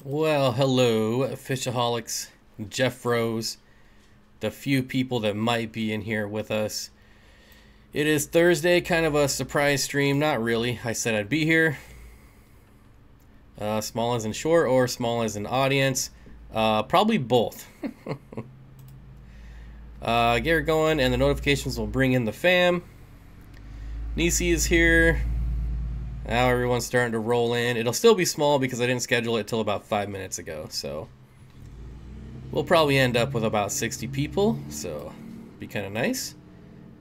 Well, hello, Fishaholics, Jeff Rose, the few people that might be in here with us. It is Thursday, kind of a surprise stream. Not really. I said I'd be here. Small as in short or small as in audience. Probably both. Get her going, and the notifications will bring in the fam. Nisi is here. Now everyone's starting to roll in. It'll still be small because I didn't schedule it till about 5 minutes ago. So we'll probably end up with about 60 people. So be kind of nice.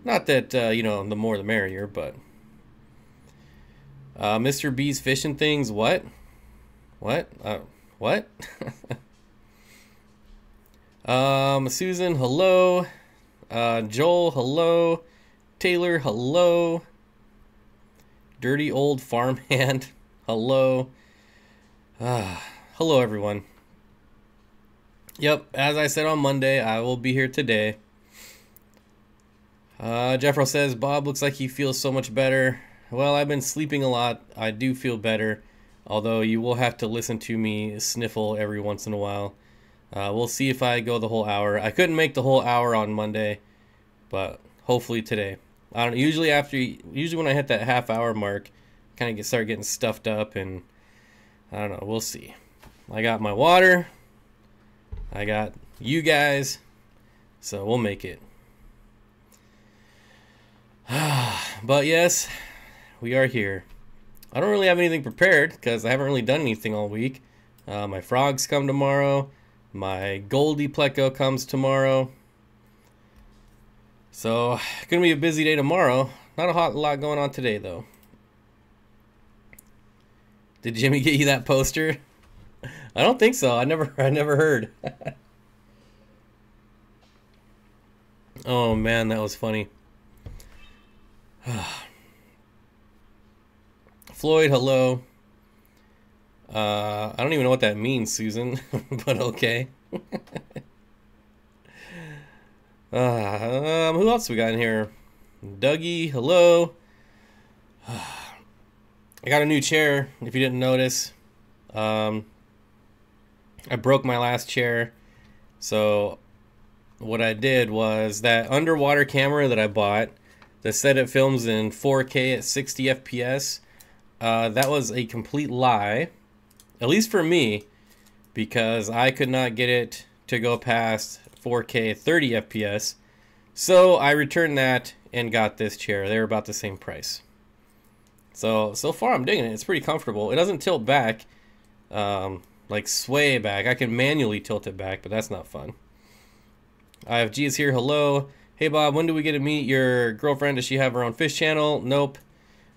Not that, you know, the more the merrier, but... Mr. B's fishing things, what? What? What? Susan, hello. Joel, hello. Taylor, hello. Dirty old farmhand, hello. Hello, everyone. Yep, as I said on Monday, I will be here today. Jeffro says, Bob looks like he feels so much better. Well, I've been sleeping a lot. I do feel better, although you will have to listen to me sniffle every once in a while. We'll see if I go the whole hour. I couldn't make the whole hour on Monday, but hopefully today. I don't know, usually when I hit that half hour mark, kind of start getting stuffed up, and I don't know, we'll see. I got my water. I got you guys, so we'll make it. But yes, we are here. I don't really have anything prepared because I haven't really done anything all week. My frogs come tomorrow. My Goldie Pleco comes tomorrow. So, gonna be a busy day tomorrow. Not a lot going on today, though. Did Jimmy get you that poster? I don't think so. I never heard. Oh man, that was funny. Floyd, hello. I don't even know what that means, Susan, but okay. Who else we got in here? Dougie, hello. I got a new chair, if you didn't notice. I broke my last chair. So what I did was that underwater camera that I bought that said it films in 4K at 60 FPS. That was a complete lie, at least for me, because I could not get it to go past 4K 30 FPS. So I returned that and got this chair. They were about the same price. So far I'm digging it. It's pretty comfortable. It doesn't tilt back, like sway back. I can manually tilt it back, but that's not fun. IFG is here. Hello. Hey Bob, when do we get to meet your girlfriend? Does she have her own fish channel? Nope.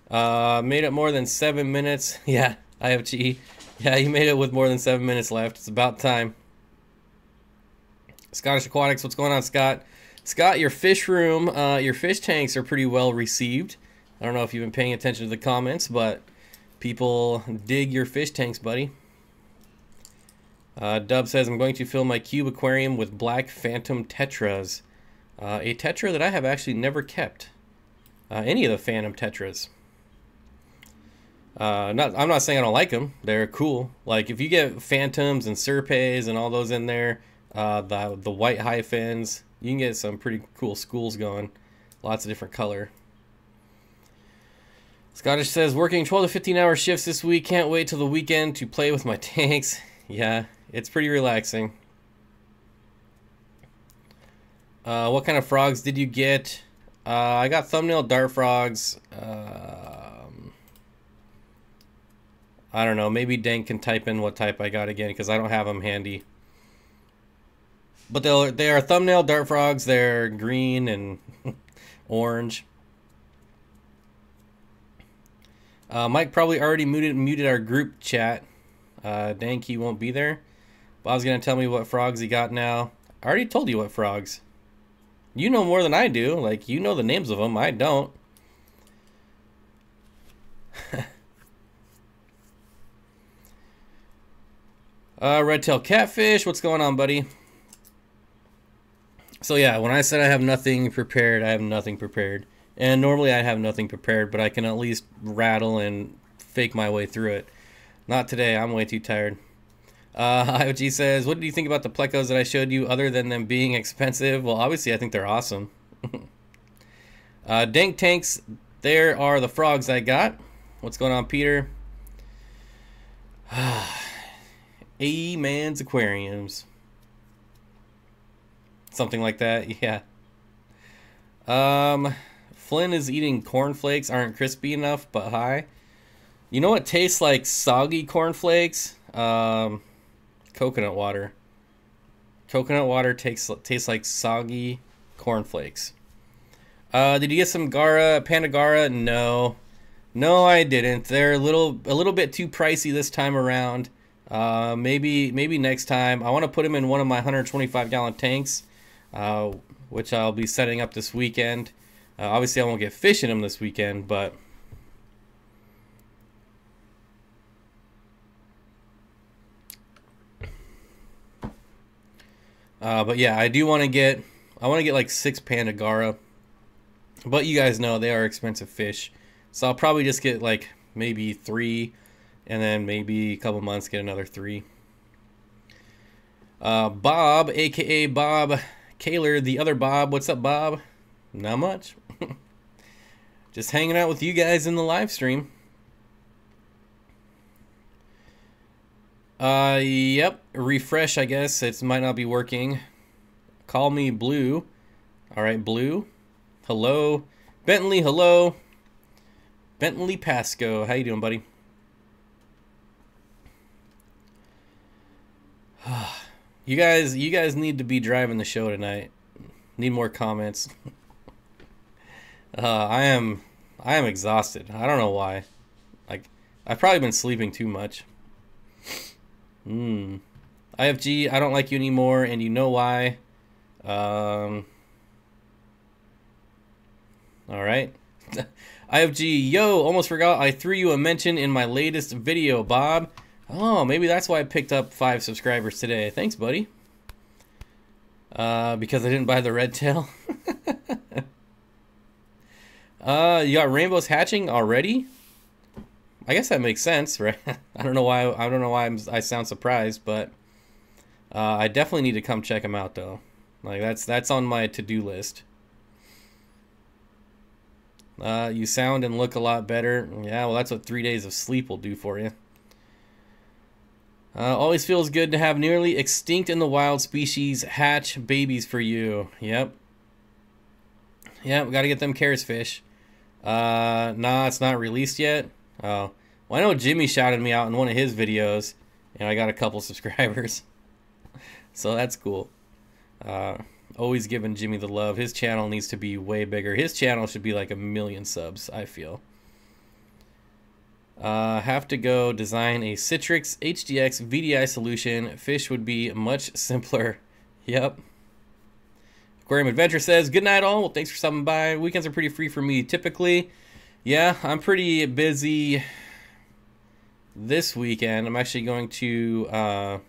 Made it more than 7 minutes. Yeah, IFG. Yeah, you made it with more than 7 minutes left. It's about time. Scottish Aquatics, what's going on, Scott? Scott, your fish room, your fish tanks are pretty well received. I don't know if you've been paying attention to the comments, but people dig your fish tanks, buddy. Dub says, I'm going to fill my cube aquarium with black phantom tetras. A tetra that I have actually never kept. Any of the phantom tetras. I'm not saying I don't like them. They're cool. Like, if you get phantoms and serpes and all those in there, the white hyphens, you can get some pretty cool schools going. Lots of different color. Scottish says, working 12 to 15 hour shifts this week. Can't wait till the weekend to play with my tanks. Yeah, it's pretty relaxing. What kind of frogs did you get? I got thumbnail dart frogs. I don't know. Maybe Dan can type in what type I got again, because I don't have them handy. But they are thumbnail dart frogs. They're green and orange. Mike probably already muted our group chat. Dank, he won't be there. Bob's going to tell me what frogs he got now. I already told you what frogs. You know more than I do. Like, you know the names of them. I don't. Red-tail catfish. What's going on, buddy? So yeah, when I said I have nothing prepared, I have nothing prepared. And normally I have nothing prepared, but I can at least rattle and fake my way through it. Not today. I'm way too tired. IOG says, what do you think about the plecos that I showed you other than them being expensive? Well, obviously, I think they're awesome. Dank Tanks, there are the frogs I got. What's going on, Peter? A-Man's Aquariums. Something like that, yeah. Flynn is eating cornflakes, aren't crispy enough, but hi. You know what tastes like soggy cornflakes? Coconut water. Coconut water tastes like soggy cornflakes. Did you get some Panda Gara? No. No, I didn't. They're a little bit too pricey this time around. Maybe next time. I want to put them in one of my 125-gallon tanks, which I'll be setting up this weekend. Obviously, I won't get fish in them this weekend, but yeah, I want to get like 6 Panda Gara. But you guys know they are expensive fish. So I'll probably just get like maybe 3, and then maybe a couple months get another 3. Bob, aka Bob Kaler, the other Bob. What's up, Bob? Not much. Just hanging out with you guys in the live stream. Yep. Refresh, I guess. It might not be working. Call me Blue. Alright, Blue. Hello. Bentley, hello. Bentley Pasco. How you doing, buddy? You guys need to be driving the show tonight. Need more comments. I am exhausted. I don't know why. Like, I've probably been sleeping too much. IFG, I don't like you anymore, and you know why. All right. IFG, yo, almost forgot I threw you a mention in my latest video, Bob. Oh, maybe that's why I picked up 5 subscribers today. Thanks, buddy. Because I didn't buy the red tail. You got rainbows hatching already? I guess that makes sense, right? I don't know why I sound surprised, but I definitely need to come check them out though. Like that's on my to-do list. You sound and look a lot better. Yeah, well, that's what 3 days of sleep will do for you. Always feels good to have nearly extinct in the wild species hatch babies for you. Yep. Yeah, we got to get them Caris fish. Nah, it's not released yet. Oh, well, I know Jimmy shouted me out in one of his videos, and I got a couple subscribers. So that's cool. Always giving Jimmy the love. His channel needs to be way bigger. His channel should be like 1 million subs, I feel. Have to go design a Citrix HDX VDI solution. Fish would be much simpler. Yep. Aquarium Adventure says, good night all. Well, thanks for stopping by. Weekends are pretty free for me typically. Yeah, I'm pretty busy this weekend. I'm actually going to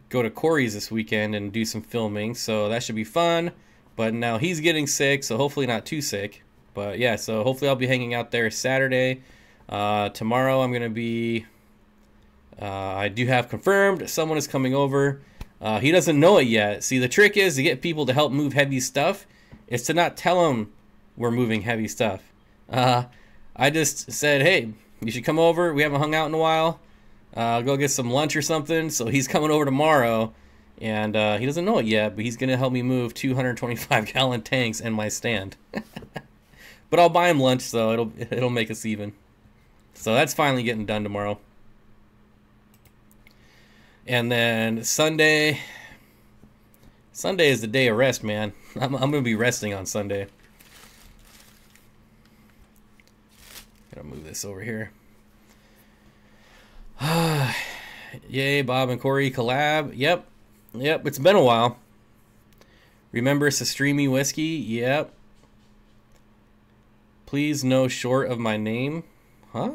go to Corey's this weekend and do some filming, so that should be fun. But now he's getting sick, so hopefully not too sick. But yeah, so hopefully I'll be hanging out there Saturday. Tomorrow I'm going to be, I do have confirmed someone is coming over. He doesn't know it yet. See, the trick is to get people to help move heavy stuff is to not tell them we're moving heavy stuff. I just said, hey, you should come over. We haven't hung out in a while. Go get some lunch or something. So he's coming over tomorrow, and he doesn't know it yet, but he's going to help me move 225-gallon tanks and my stand. But I'll buy him lunch, so it'll make us even. So that's finally getting done tomorrow. And then Sunday is the day of rest, man. I'm going to be resting on Sunday. Gotta move this over here. Yay, Bob and Corey collab. Yep, it's been a while. Remember Sastrimi Whiskey? Yep. Please no short of my name. Huh?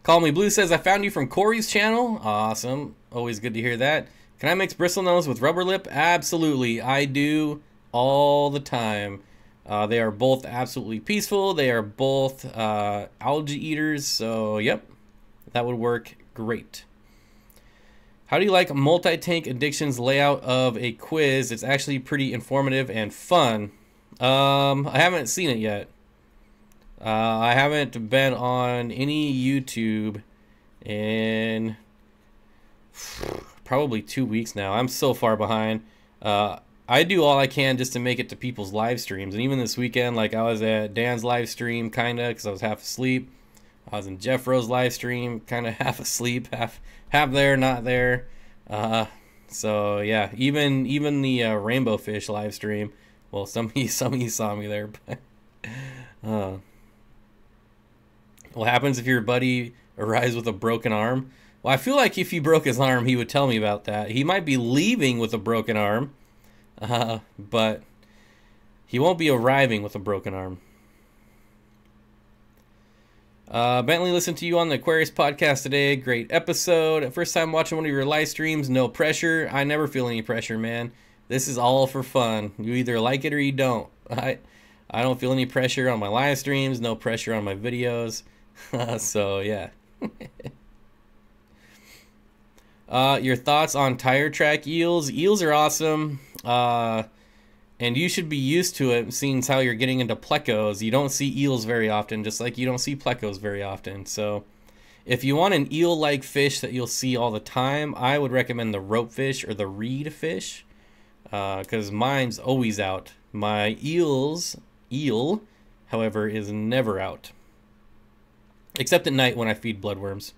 Call Me Blue says, I found you from Corey's channel. Awesome. Always good to hear that. Can I mix bristlenose with rubber lip? Absolutely. I do all the time. They are both absolutely peaceful. They are both algae eaters. So, yep. That would work great. How do you like Multi-Tank Addiction's layout of a quiz? It's actually pretty informative and fun. I haven't seen it yet. I haven't been on any YouTube in probably 2 weeks now. I'm so far behind. I do all I can just to make it to people's live streams. And even this weekend, like I was at Dan's live stream, kind of, because I was half asleep. I was in Jeff Rowe's live stream, kind of half asleep, half there, not there. So yeah, even the Rainbow Fish live stream. Well, some of you saw me there. But, what happens if your buddy arrives with a broken arm? Well, I feel like if he broke his arm, he would tell me about that. He might be leaving with a broken arm, but he won't be arriving with a broken arm. Bentley, listened to you on the Aquarius podcast today. Great episode. First time watching one of your live streams. No pressure. I never feel any pressure, man. This is all for fun. You either like it or you don't. I don't feel any pressure on my live streams. No pressure on my videos. So yeah. Your thoughts on tire track eels? Eels are awesome. And you should be used to it, seeing how you're getting into plecos. You don't see eels very often, just like you don't see plecos very often. So if you want an eel-like fish that you'll see all the time, I would recommend the rope fish or the reed fish, because mine's always out. My eel, however, is never out, except at night when I feed bloodworms.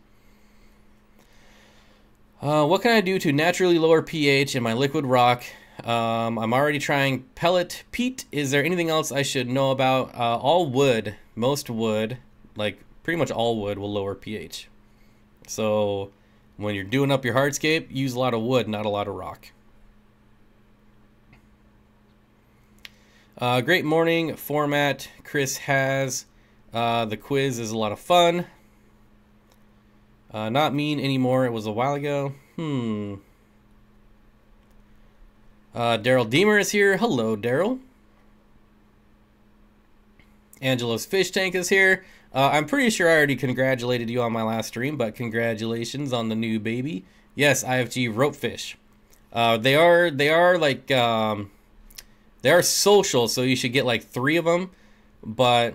What can I do to naturally lower pH in my liquid rock? I'm already trying pellet peat. Is there anything else I should know about? All wood, most wood, like pretty much all wood will lower pH. So when you're doing up your hardscape, use a lot of wood, not a lot of rock. Great morning format Chris has. The quiz is a lot of fun. Not mean anymore. It was a while ago. Daryl Deemer is here. Hello, Daryl. Angelo's Fish Tank is here. I'm pretty sure I already congratulated you on my last stream, but congratulations on the new baby. Yes, IFG rope fish. They are like they are social, so you should get like 3 of them. But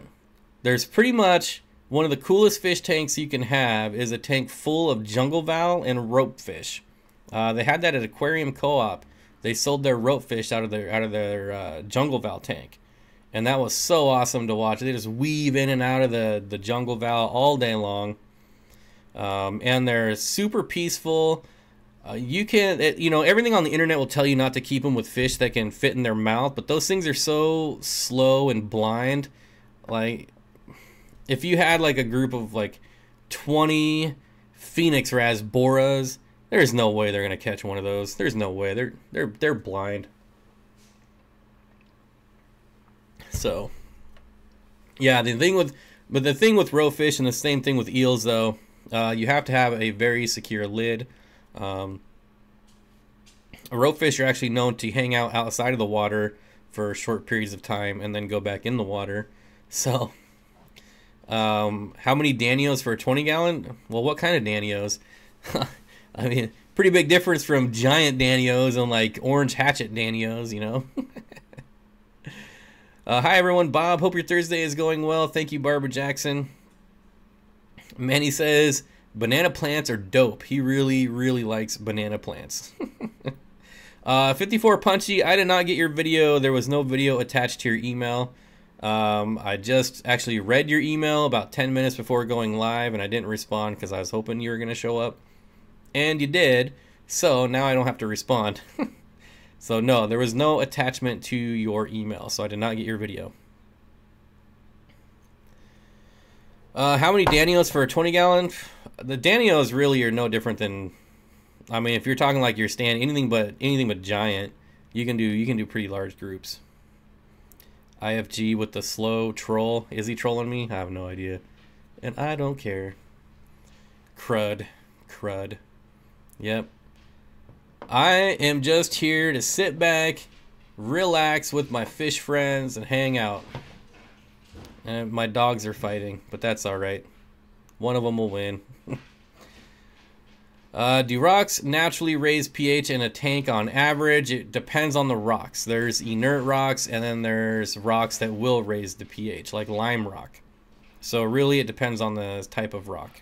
there's pretty much one of the coolest fish tanks you can have is a tank full of jungle val and rope fish. They had that at Aquarium Co-op. They sold their rope fish out of their jungle val tank, and that was so awesome to watch. They just weave in and out of the jungle val all day long, and they're super peaceful. You know, everything on the internet will tell you not to keep them with fish that can fit in their mouth, but those things are so slow and blind. Like, if you had like a group of like 20 Phoenix Rasboras, there's no way they're gonna catch one of those. There's no way. They're blind. So, yeah, the thing with roe fish, and the same thing with eels, though, you have to have a very secure lid. Rope fish are actually known to hang out outside of the water for short periods of time and then go back in the water. So, how many Danios for a 20-gallon? Well, what kind of Danios? I mean, pretty big difference from giant Danios and like orange hatchet Danios, you know. Hi everyone, Bob. Hope your Thursday is going well. Thank you, Barbara Jackson. Manny says banana plants are dope. He really, really likes banana plants. 54 Punchy. I did not get your video. There was no video attached to your email. I just actually read your email about 10 minutes before going live, and I didn't respond because I was hoping you were going to show up. And you did, so now I don't have to respond. So no, there was no attachment to your email, so I did not get your video. How many Danios for a 20-gallon? The Danios really are no different than, I mean, if you're talking like your stand, anything but giant, you can do pretty large groups. IFG with the slow troll. Is he trolling me? I have no idea, and I don't care. Crud. Yep. I am just here to sit back, relax with my fish friends, and hang out. And my dogs are fighting, but that's all right. One of them will win. Do rocks naturally raise pH in a tank on average? It depends on the rocks. There's inert rocks, and then there's rocks that will raise the pH, like lime rock. So really it depends on the type of rock.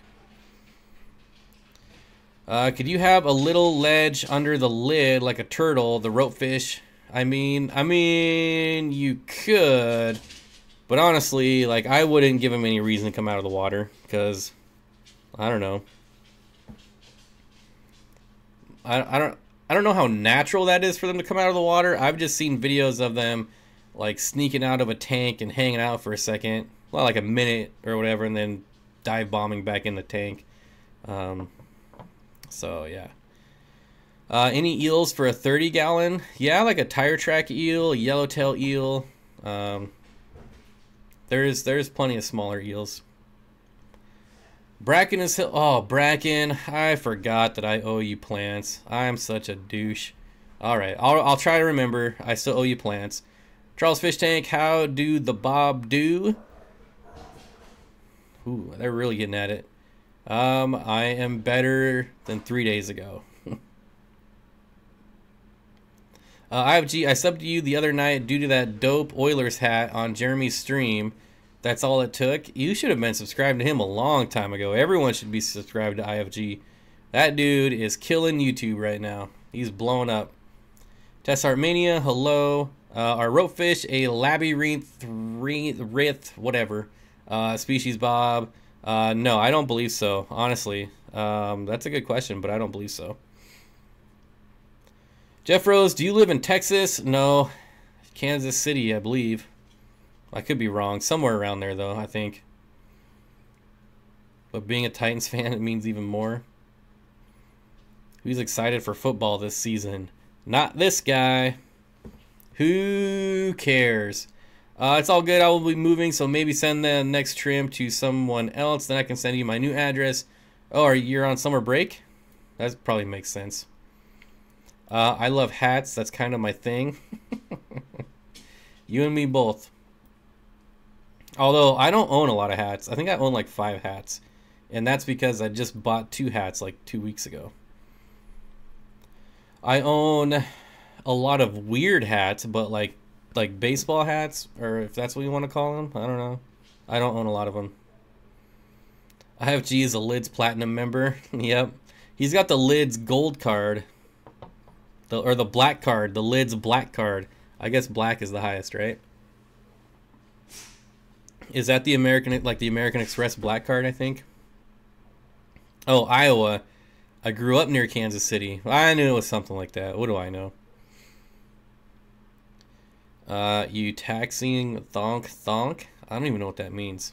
Could you have a little ledge under the lid like a turtle, the ropefish? I mean, you could, but honestly, like, I wouldn't give him any reason to come out of the water, because, I don't know. I don't know how natural that is for them to come out of the water. I've just seen videos of them, like, sneaking out of a tank and hanging out for a second, well, like a minute or whatever, and then dive bombing back in the tank. So yeah. Any eels for a 30-gallon? Yeah, like a tire track eel, a yellowtail eel. There's plenty of smaller eels. Bracken is hill. Oh, Bracken, I forgot that I owe you plants. I'm such a douche. All right, I'll try to remember. I still owe you plants. Charles Fish Tank, how do the bob do? Ooh, they're really getting at it. I am better than 3 days ago. IFG, I subbed to you the other night due to that dope Oilers hat on Jeremy's stream. That's all it took. You should have been subscribed to him a long time ago. Everyone should be subscribed to IFG. That dude is killing YouTube right now. He's blowing up. Test Artmania, hello. Are ropefish a labyrinth, whatever, species, Bob? No, I don't believe so, honestly. That's a good question, but I don't believe so. Jeff Rose, do you live in Texas? No, Kansas City, I believe. I could be wrong. Somewhere around there, though, I think. But being a Titans fan, it means even more. Who's excited for football this season? Not this guy. Who cares? It's all good. I will be moving, so maybe send the next trim to someone else. Then I can send you my new address. Oh, you're on summer break? That probably makes sense. I love hats. That's kind of my thing. You and me both. Although, I don't own a lot of hats. I think I own like 5 hats. And that's because I just bought 2 hats like 2 weeks ago. I own a lot of weird hats, but like baseball hats, or if that's what you want to call them. I don't know. I don't own a lot of them. IFG is a Lids Platinum member. Yep. He's got the Lids Gold card. Or the black card. The Lids Black card. I guess black is the highest, right? Is that the American, like the American Express Black card, I think? Oh, Iowa. I grew up near Kansas City. I knew it was something like that. What do I know? You taxing thonk? I don't even know what that means.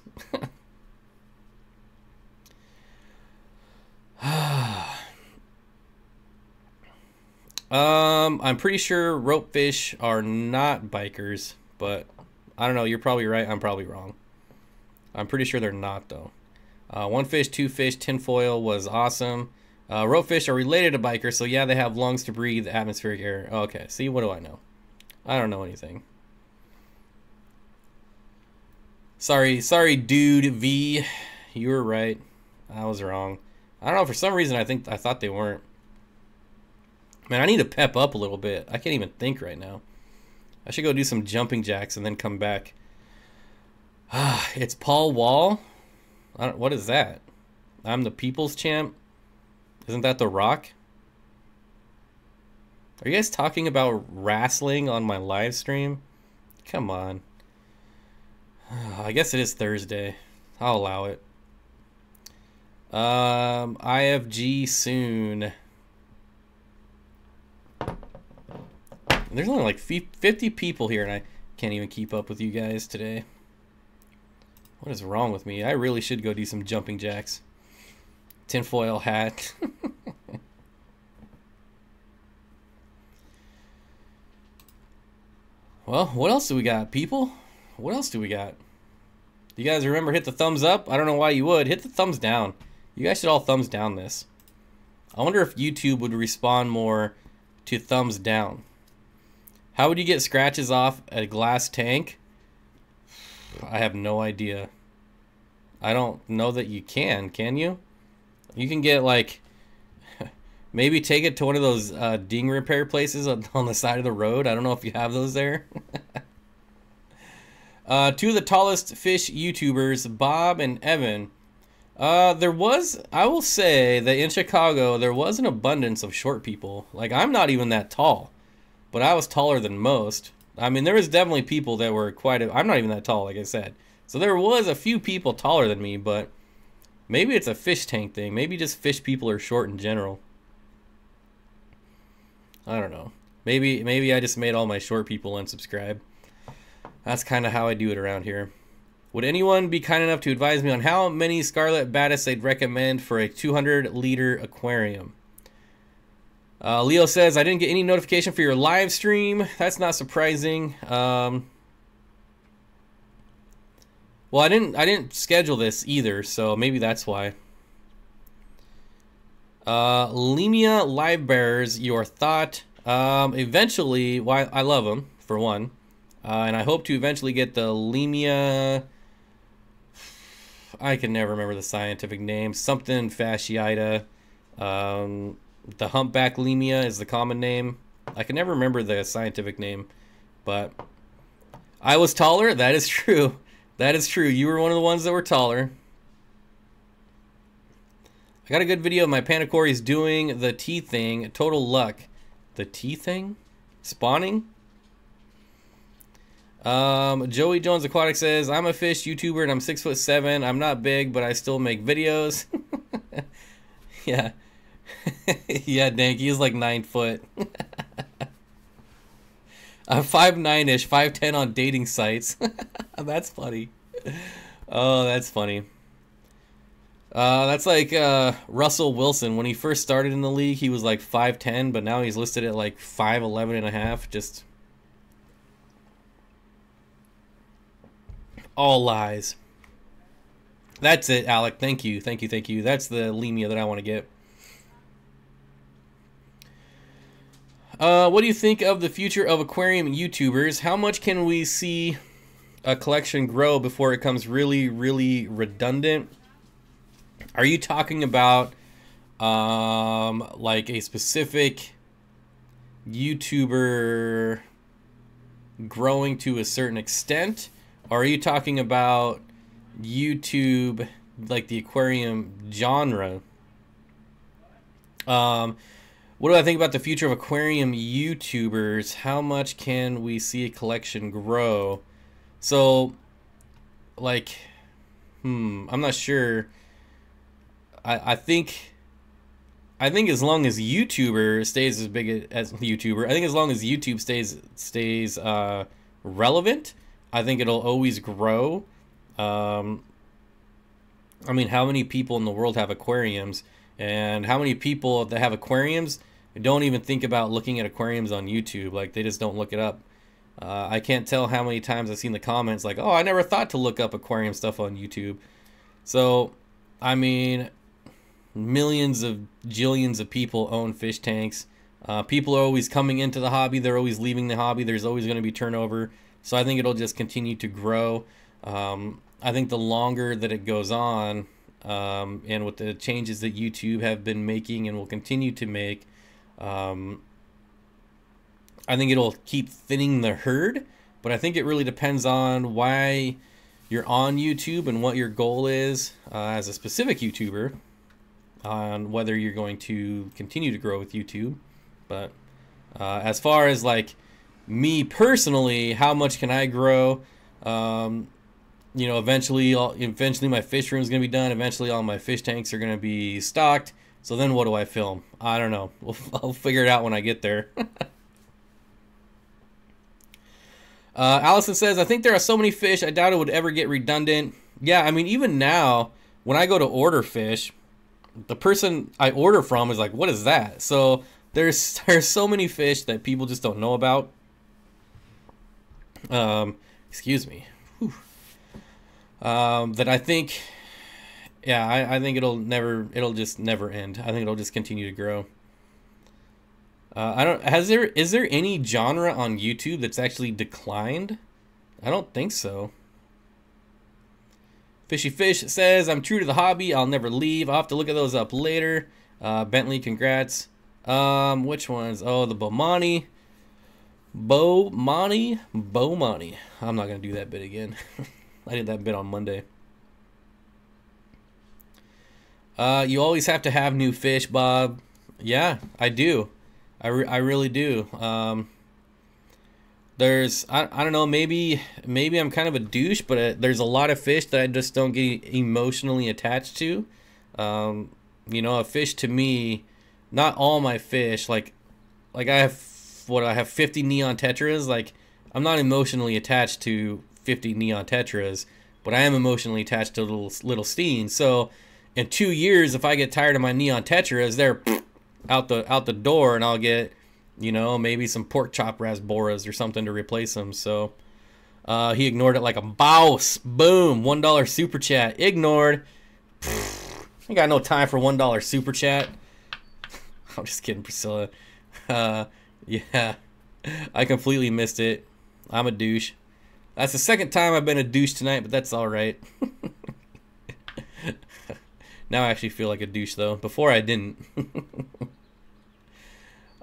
I'm pretty sure ropefish are not bikers, but I don't know. You're probably right. I'm probably wrong. I'm pretty sure they're not, though. 1 fish, 2 fish, tinfoil was awesome. Ropefish are related to bikers, so yeah, they have lungs to breathe atmospheric air. Okay, see, what do I know? I don't know anything. Sorry, dude V. You were right. I was wrong. I don't know, for some reason I thought they weren't. Man, I need to pep up a little bit. I can't even think right now. I should go do some jumping jacks and then come back. It's Paul Wall? What is that? I'm the people's champ? Isn't that The Rock? Are you guys talking about wrestling on my live stream? Come on. I guess it is Thursday. I'll allow it. IFG soon. There's only like 50 people here, and I can't even keep up with you guys today. What is wrong with me? I really should go do some jumping jacks. Tinfoil hat. Well, what else do we got, people? What else do we got? You guys remember hit the thumbs up? I don't know why you would. Hit the thumbs down. You guys should all thumbs down this. I wonder if YouTube would respond more to thumbs down. How would you get scratches off a glass tank? I have no idea. I don't know that you can you? You can get like Maybe take it to one of those ding repair places on the side of the road. I don't know if you have those there. Two of the tallest fish YouTubers, Bob and Evan. There was, I will say that in Chicago, there was an abundance of short people. Like, I'm not even that tall, but I was taller than most. I mean, there was definitely people that were I'm not even that tall, like I said. So there was a few people taller than me, but maybe it's a fish tank thing. Maybe just fish people are short in general. I don't know. Maybe I just made all my short people unsubscribe. That's kind of how I do it around here. Would anyone be kind enough to advise me on how many scarlet batis they'd recommend for a 200-liter aquarium? Leo says, I didn't get any notification for your live stream. That's not surprising. Well, I didn't schedule this either, so maybe that's why. Lemia Live Bearers, your thought? Eventually, well, I love them, for one. And I hope to eventually get the Lemia... I can never remember the scientific name. Something fasciata. The humpback Lemia is the common name. I can never remember the scientific name. But I was taller. That is true. That is true. You were one of the ones that were taller. I got a good video of my Panacories doing the tea thing. Total luck. The tea thing? Spawning? Joey Jones Aquatics says, I'm a fish YouTuber and I'm 6'7". I'm not big, but I still make videos. Yeah. Yeah, Dank, he's like 9 foot. I'm 5'9"-ish, 5'10" on dating sites. That's funny. Oh, that's funny. That's like Russell Wilson. When he first started in the league, he was like 5'10", but now he's listed at like 5'11 and a half. Just all lies. That's it, Alec. Thank you, thank you, thank you. That's the Lemia that I want to get. What do you think of the future of aquarium YouTubers? How much can we see a collection grow before it becomes really, really redundant? Are you talking about like a specific YouTuber growing to a certain extent? Or are you talking about YouTube, like the aquarium genre? What do I think about the future of aquarium YouTubers? How much can we see a collection grow? So, like, I'm not sure. I think as long as YouTuber stays as big as YouTuber, I think as long as YouTube stays relevant, I think it'll always grow. I mean, how many people in the world have aquariums? And how many people that have aquariums don't even think about looking at aquariums on YouTube? Like, they just don't look it up. I can't tell how many times I've seen the comments like, oh, I never thought to look up aquarium stuff on YouTube. So, I mean, millions of jillions of people own fish tanks. People are always coming into the hobby. They're always leaving the hobby. There's always going to be turnover. So I think it'll just continue to grow. I think the longer that it goes on, and with the changes that YouTube have been making and will continue to make, I think it'll keep thinning the herd. But I think it really depends on why you're on YouTube and what your goal is as a specific YouTuber, on whether you're going to continue to grow with YouTube. But as far as like me personally, how much can I grow? You know, eventually my fish room is going to be done. Eventually all my fish tanks are going to be stocked. So then what do I film? I don't know. I'll figure it out when I get there. Allison says, I think there are so many fish, I doubt it would ever get redundant. Yeah, I mean, even now, when I go to order fish, the person I order from is like, what is that? So there's so many fish that people just don't know about. Excuse me. That I think, yeah, I think it'll just never end. I think it'll just continue to grow. Is there any genre on YouTube that's actually declined? I don't think so. Fishy Fish says, I'm true to the hobby. I'll never leave. I'll have to look at those up later. Bentley, congrats. Which ones? Oh, the Bomani. Bomani. I'm not gonna do that bit again. I did that bit on Monday. You always have to have new fish, Bob. Yeah, I do. I really do. There's I don't know, maybe I'm kind of a douche, but there's a lot of fish that I just don't get emotionally attached to. You know, a fish to me, not all my fish, like I have 50 neon tetras. Like, I'm not emotionally attached to 50 neon tetras, but I am emotionally attached to little Steen. So in 2 years, if I get tired of my neon tetras, they're out the door, and I'll get, you know, maybe some pork chop rasboras or something to replace them. So he ignored it like a boss. Boom, $1 super chat ignored. I got no time for $1 super chat. I'm just kidding, Priscilla. Yeah, I completely missed it. I'm a douche. That's the second time I've been a douche tonight, but that's all right. Now I actually feel like a douche, though. Before I didn't.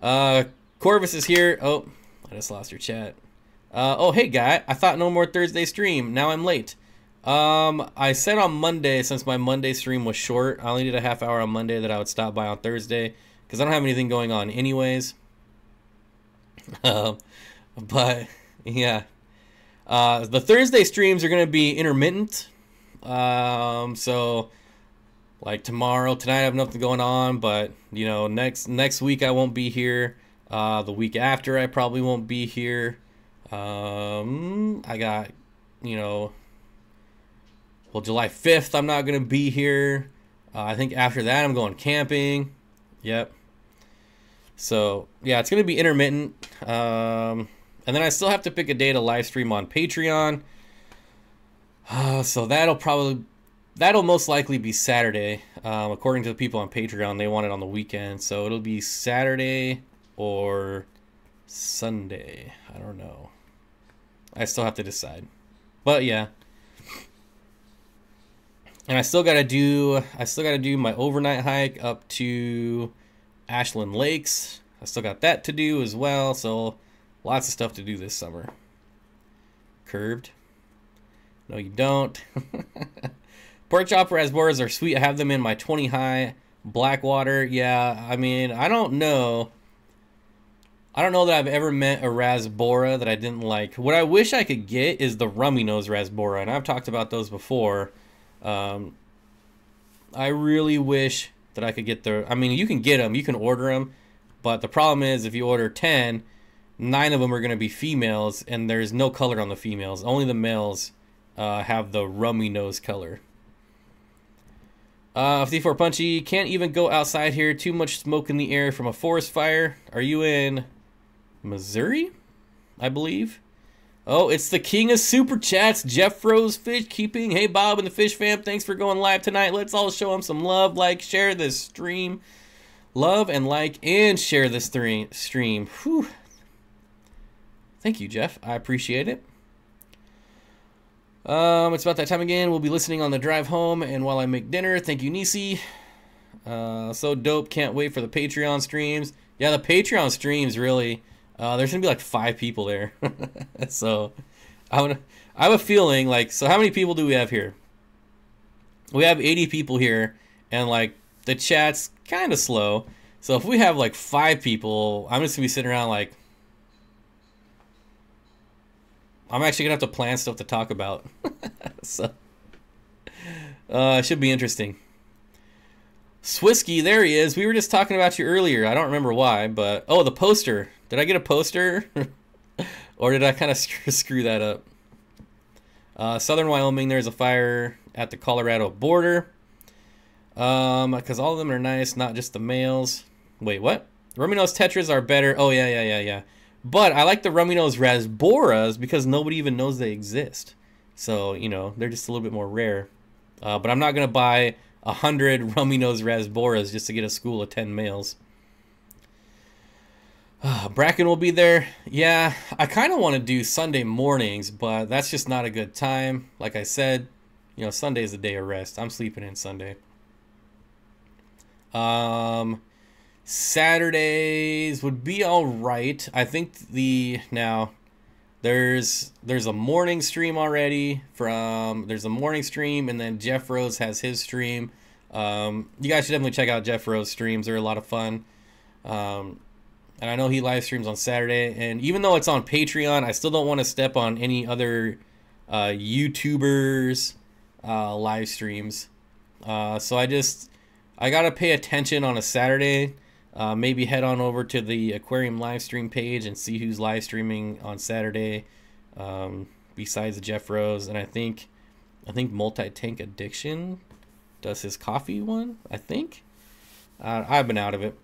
Corvus is here. Oh, I just lost your chat. Oh, hey, guy. I thought no more Thursday stream. Now I'm late. I said on Monday, since my Monday stream was short, I only did a half hour on Monday, that I would stop by on Thursday, because I don't have anything going on anyways. But yeah, the Thursday streams are going to be intermittent. So like tonight I have nothing going on, but you know, next week I won't be here. The week after I probably won't be here. I got, you know, well, July 5th I'm not going to be here. I think after that I'm going camping. Yep. So yeah, it's gonna be intermittent, and then I still have to pick a day to live stream on Patreon. So that'll most likely be Saturday. According to the people on Patreon, they want it on the weekend, so it'll be Saturday or Sunday. I don't know. I still have to decide, but yeah. And I still gotta do my overnight hike up to Ashland Lakes. I still got that to do as well, so lots of stuff to do this summer. Curved. No, you don't. Pork chop rasboras are sweet. I have them in my 20 high Blackwater. Yeah, I mean, I don't know that I've ever met a rasbora that I didn't like. What I wish I could get is the rummy nose rasbora, and I've talked about those before. I really wish that I could get I mean, you can get them, you can order them, but the problem is if you order 10, 9 of them are going to be females, and there's no color on the females. Only the males have the rummy nose color. 54 Punchy, can't even go outside here. Too much smoke in the air from a forest fire. Are you in Missouri? I believe. Oh, it's the king of super chats, Jeff Froze Fish Keeping. Hey, Bob and the Fish Fam, thanks for going live tonight. Let's all show him some love. Like, share this stream. Love and like and share this stream. Whew. Thank you, Jeff. I appreciate it. It's about that time again. We'll be listening on the drive home and while I make dinner. Thank you, Nisi. So dope. Can't wait for the Patreon streams. Yeah, the Patreon streams really... there's gonna be like 5 people there. So I have a feeling like, so how many people do we have here? We have 80 people here, and like the chat's kind of slow. So if we have like 5 people, I'm just gonna be sitting around like, I'm actually gonna have to plan stuff to talk about. So it should be interesting. Swisky, there he is. We were just talking about you earlier. I don't remember why, but oh, the poster. Did I get a poster? Or did I kind of screw that up? Southern Wyoming, there's a fire at the Colorado border. Because all of them are nice, not just the males. Wait, what? Rummy nose tetras are better. Oh, yeah. But I like the rummy nose rasboras because nobody even knows they exist. So, you know, they're just a little bit more rare. But I'm not going to buy 100 rummy nose rasboras just to get a school of 10 males. Bracken will be there. Yeah, I kind of want to do Sunday mornings, but that's just not a good time. Like I said, you know, Sunday's a day of rest. I'm sleeping in Sunday. Saturdays would be all right. I think there's a morning stream already there's a morning stream, and then Jeff Rose has his stream. You guys should definitely check out Jeff Rose streams. They're a lot of fun. And I know he live streams on Saturday, and even though it's on Patreon, I still don't want to step on any other YouTubers live streams. So I gotta pay attention on a Saturday. Maybe head on over to the Aquarium live stream page and see who's live streaming on Saturday, besides Jeff Rose. And I think Multi-Tank Addiction does his coffee one, I think. I've been out of it.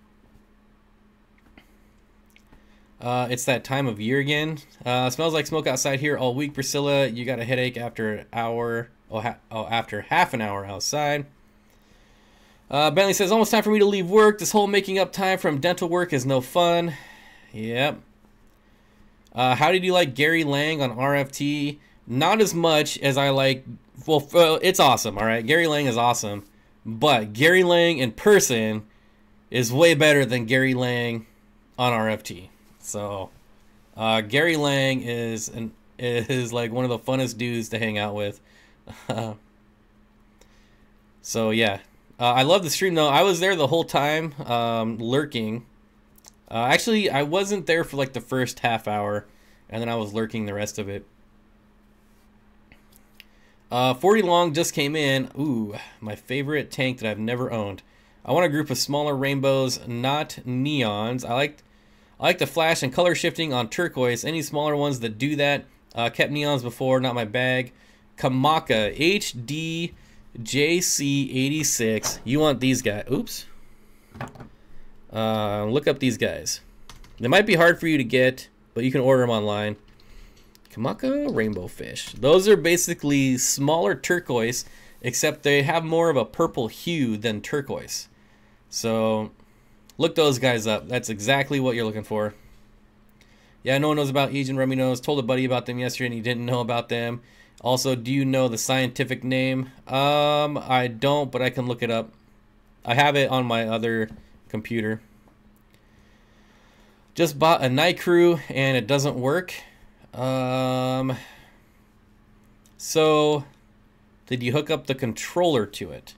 It's that time of year again. Smells like smoke outside here all week, Priscilla. You got a headache after an hour, after half an hour outside. Bentley says, almost time for me to leave work. This whole making up time from dental work is no fun. Yep. How did you like Gary Lang on RFT? Not as much as I like... Well, it's awesome, all right? Gary Lang is awesome. But Gary Lang in person is way better than Gary Lang on RFT. So, Gary Lang is like one of the funnest dudes to hang out with. So, yeah. I love the stream, though. I was there the whole time, lurking. Actually, I wasn't there for like the first half hour, and then I was lurking the rest of it. 40 Long just came in. Ooh, my favorite tank that I've never owned. I want a group of smaller rainbows, not neons. I like the flash and color shifting on turquoise. Any smaller ones that do that. Kept neons before, not my bag. Kamaka HD JC86. You want these guys. Oops. Look up these guys. They might be hard for you to get, but you can order them online. Kamaka Rainbow Fish. Those are basically smaller turquoise, except they have more of a purple hue than turquoise. So look those guys up. That's exactly what you're looking for. Yeah, no one knows about Asian Rummy Nose. Told a buddy about them yesterday and he didn't know about them. Also, do you know the scientific name? I don't, but I can look it up. I have it on my other computer. Just bought a Night Crew and it doesn't work. So did you hook up the controller to it?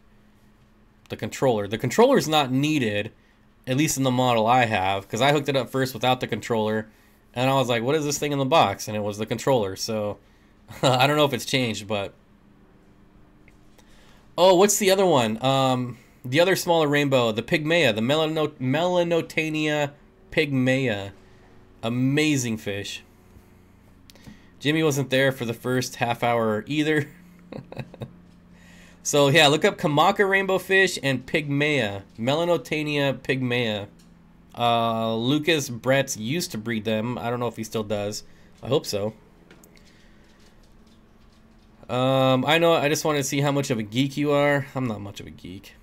The controller's not needed, at least in the model I have, because I hooked it up first without the controller, and I was like, what is this thing in the box? And it was the controller. So I don't know if it's changed, but oh, what's the other one? The other smaller rainbow, the Pygmaea, the Melanotania Pygmaea. Amazing fish. Jimmy wasn't there for the first half hour either. So yeah, look up Kamaka Rainbow Fish and Pygmaea. Melanotania Pygmaea. Lucas Bretz used to breed them. I don't know if he still does. I hope so. I know, I just wanted to see how much of a geek you are. I'm not much of a geek.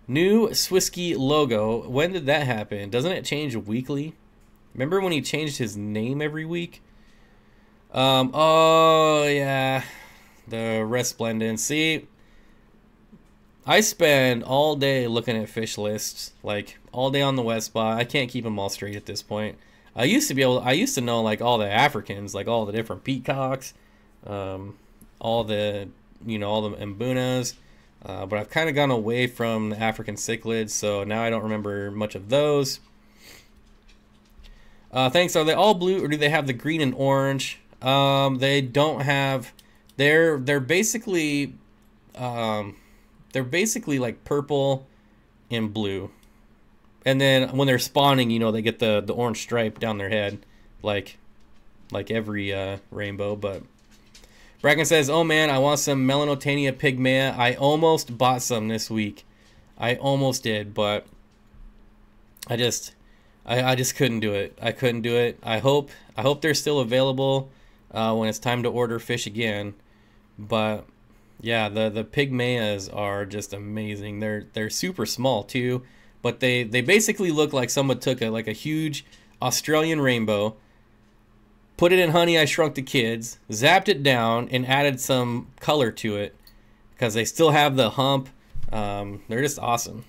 New Swisky logo. When did that happen? Doesn't it change weekly? Remember when he changed his name every week? Oh yeah, the Resplendent. See, I spend all day looking at fish lists, like all day on the Westbot. I can't keep them all straight at this point. I used to know like all the Africans, like all the different peacocks, all the Mbunas, but I've kind of gone away from the African cichlids, so now I don't remember much of those. Thanks. Are they all blue or do they have the green and orange? They don't have. They're basically like purple and blue, and then when they're spawning, they get the orange stripe down their head, like every rainbow. But Bracken says, "Oh man, I want some Melanotania Pygmaea. I almost bought some this week. I almost did, but I just couldn't do it. I couldn't do it. I hope they're still available when it's time to order fish again. But yeah, the Pygmaeas are just amazing. They're super small too, but they basically look like someone took a huge Australian rainbow, put it in Honey, I Shrunk the Kids, zapped it down, and added some color to it because they still have the hump. They're just awesome.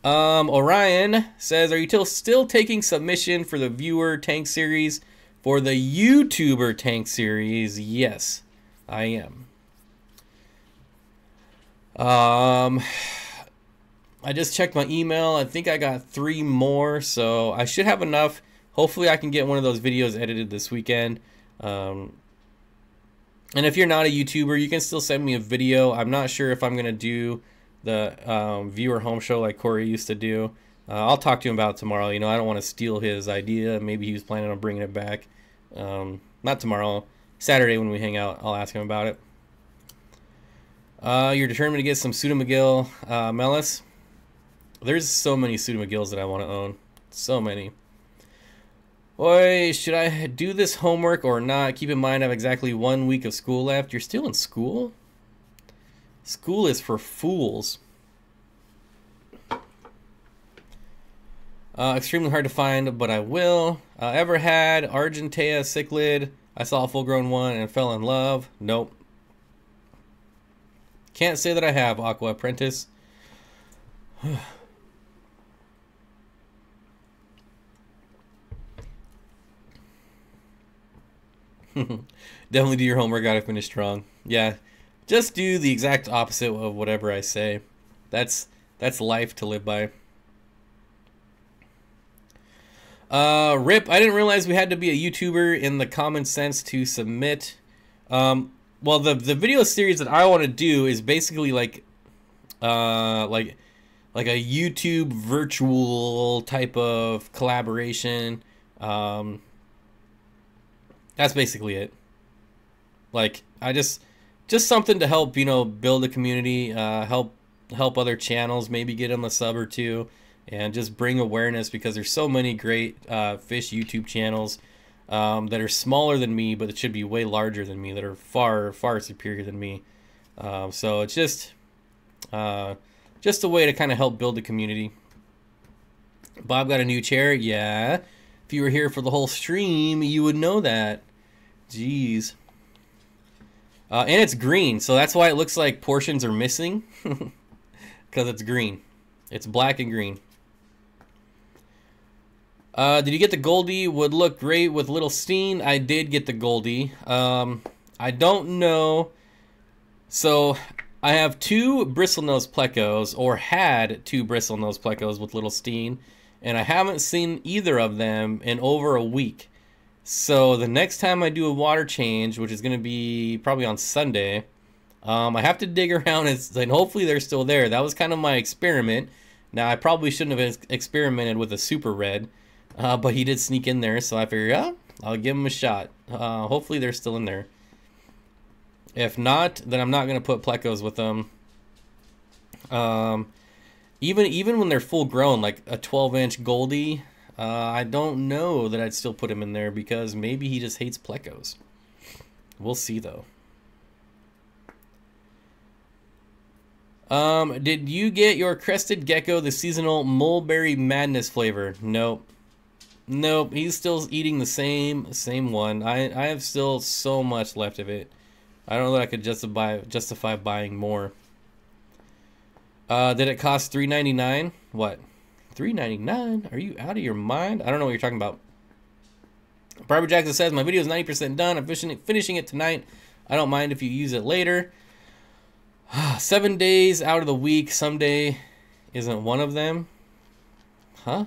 Orion says, are you still taking submission for the viewer tank series? For the YouTuber tank series, yes, I am. I just checked my email. I think I got 3 more, so I should have enough. Hopefully I can get one of those videos edited this weekend. And if you're not a YouTuber, you can still send me a video. I'm not sure if I'm going to do the viewer home show like Corey used to do. I'll talk to him about it tomorrow. You know, I don't want to steal his idea. Maybe he was planning on bringing it back. Not tomorrow. Saturday when we hang out, I'll ask him about it. You're determined to get some Pseudomagil Melis. There's so many Pseudomagils that I want to own. So many. Boy, should I do this homework or not? Keep in mind I have exactly 1 week of school left. You're still in school? School is for fools. Extremely hard to find, but I will. Ever had Argentea cichlid? I saw a full-grown one and fell in love. Nope. Can't say that I have, Aqua Apprentice. Definitely do your homework, gotta finish strong. Yeah, just do the exact opposite of whatever I say. That's life to live by. Rip, I didn't realize we had to be a YouTuber in the common sense to submit. Well, the video series that I want to do is basically like a YouTube virtual type of collaboration. That's basically it. Like, I just something to help, you know, build a community, help other channels, maybe get them a sub or two, and just bring awareness, because there's so many great fish YouTube channels that are smaller than me, but it should be way larger than me, that are far superior than me. So it's just a way to kind of help build the community. Bob got a new chair. Yeah. If you were here for the whole stream, you would know that. Jeez. And it's green, so that's why it looks like portions are missing. Because it's green. It's black and green. Did you get the Goldie? Would look great with little Steen. I did get the Goldie. I don't know. So I have 2 bristlenose plecos, or had 2 bristlenose plecos with little Steen, and I haven't seen either of them in over a week. So the next time I do a water change, which is going to be probably on Sunday, I have to dig around and hopefully they're still there. That was kind of my experiment. Now, I probably shouldn't have experimented with a super red, but he did sneak in there, so I figured, yeah, I'll give him a shot. Hopefully they're still in there. If not, then I'm not going to put plecos with them. Even when they're full grown, like a 12-inch Goldie, I don't know that I'd still put him in there, because maybe he just hates plecos. We'll see, though. Did you get your crested gecko the seasonal mulberry madness flavor? Nope. Nope, he's still eating the same one. I have still so much left of it. I don't know that I could justify buying more. Did it cost $3.99? What? $3.99? Are you out of your mind? I don't know what you're talking about. Barbara Jackson says, my video is 90% done. I'm finishing it tonight. I don't mind if you use it later. 7 days out of the week. Someday isn't one of them. Huh?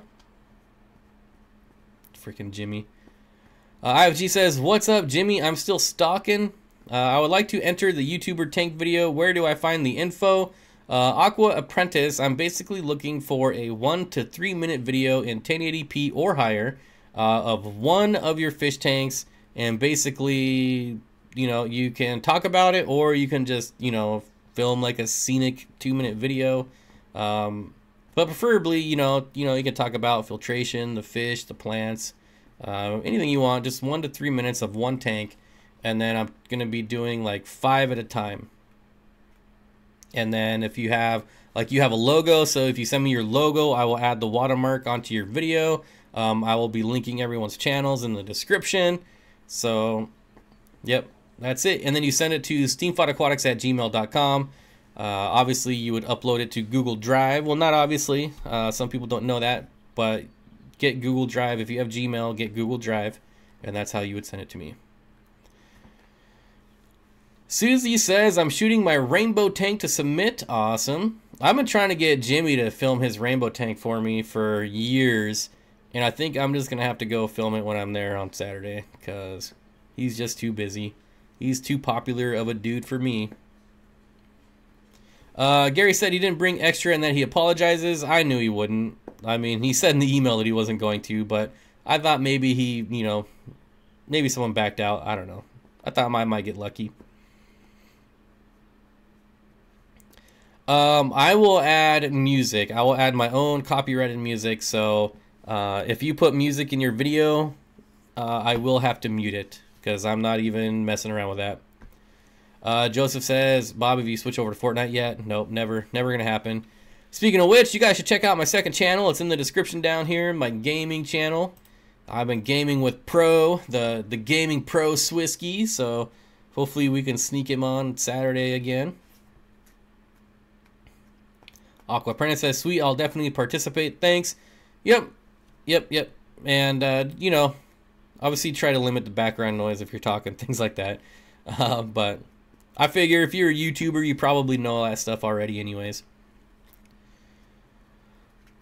Freaking Jimmy. IFG says, what's up, Jimmy? I'm still stalking. I would like to enter the YouTuber tank video. Where do I find the info? Aqua Apprentice, I'm basically looking for a 1 to 3 minute video in 1080p or higher of one of your fish tanks, and basically, you know, you can talk about it, or you can just, you know, film like a scenic 2-minute video. But preferably, you can talk about filtration, the fish, the plants, anything you want. Just 1 to 3 minutes of one tank, and then I'm gonna be doing like 5 at a time. And then if you have a logo, so if you send me your logo, I will add the watermark onto your video. I will be linking everyone's channels in the description. So, yep, that's it. And then you send it to steenfottaquatics@gmail.com. Obviously, you would upload it to Google Drive. Well, not obviously. Some people don't know that, but get Google Drive. If you have Gmail, get Google Drive, and that's how you would send it to me. Susie says, I'm shooting my rainbow tank to submit. Awesome. I've been trying to get Jimmy to film his rainbow tank for me for years, and I think I'm just going to have to go film it when I'm there on Saturday, because he's just too busy. He's too popular of a dude for me. Gary said he didn't bring extra and that he apologizes. I knew he wouldn't. I mean, he said in the email that he wasn't going to, but I thought maybe he, you know, maybe someone backed out. I don't know. I thought I might get lucky. I will add music. I will add my own copyrighted music. So if you put music in your video, I will have to mute it because I'm not even messing around with that. Joseph says, Bob, have you switched over to Fortnite yet? Nope, never gonna happen. Speaking of which, you guys should check out my second channel. It's in the description down here, my gaming channel. I've been gaming with Pro, the gaming pro Swisky, so hopefully we can sneak him on Saturday again. Aqua Apprentice says, sweet, I'll definitely participate. Thanks. Yep. And, you know, obviously try to limit the background noise if you're talking, things like that. But I figure if you're a YouTuber, you probably know all that stuff already anyways.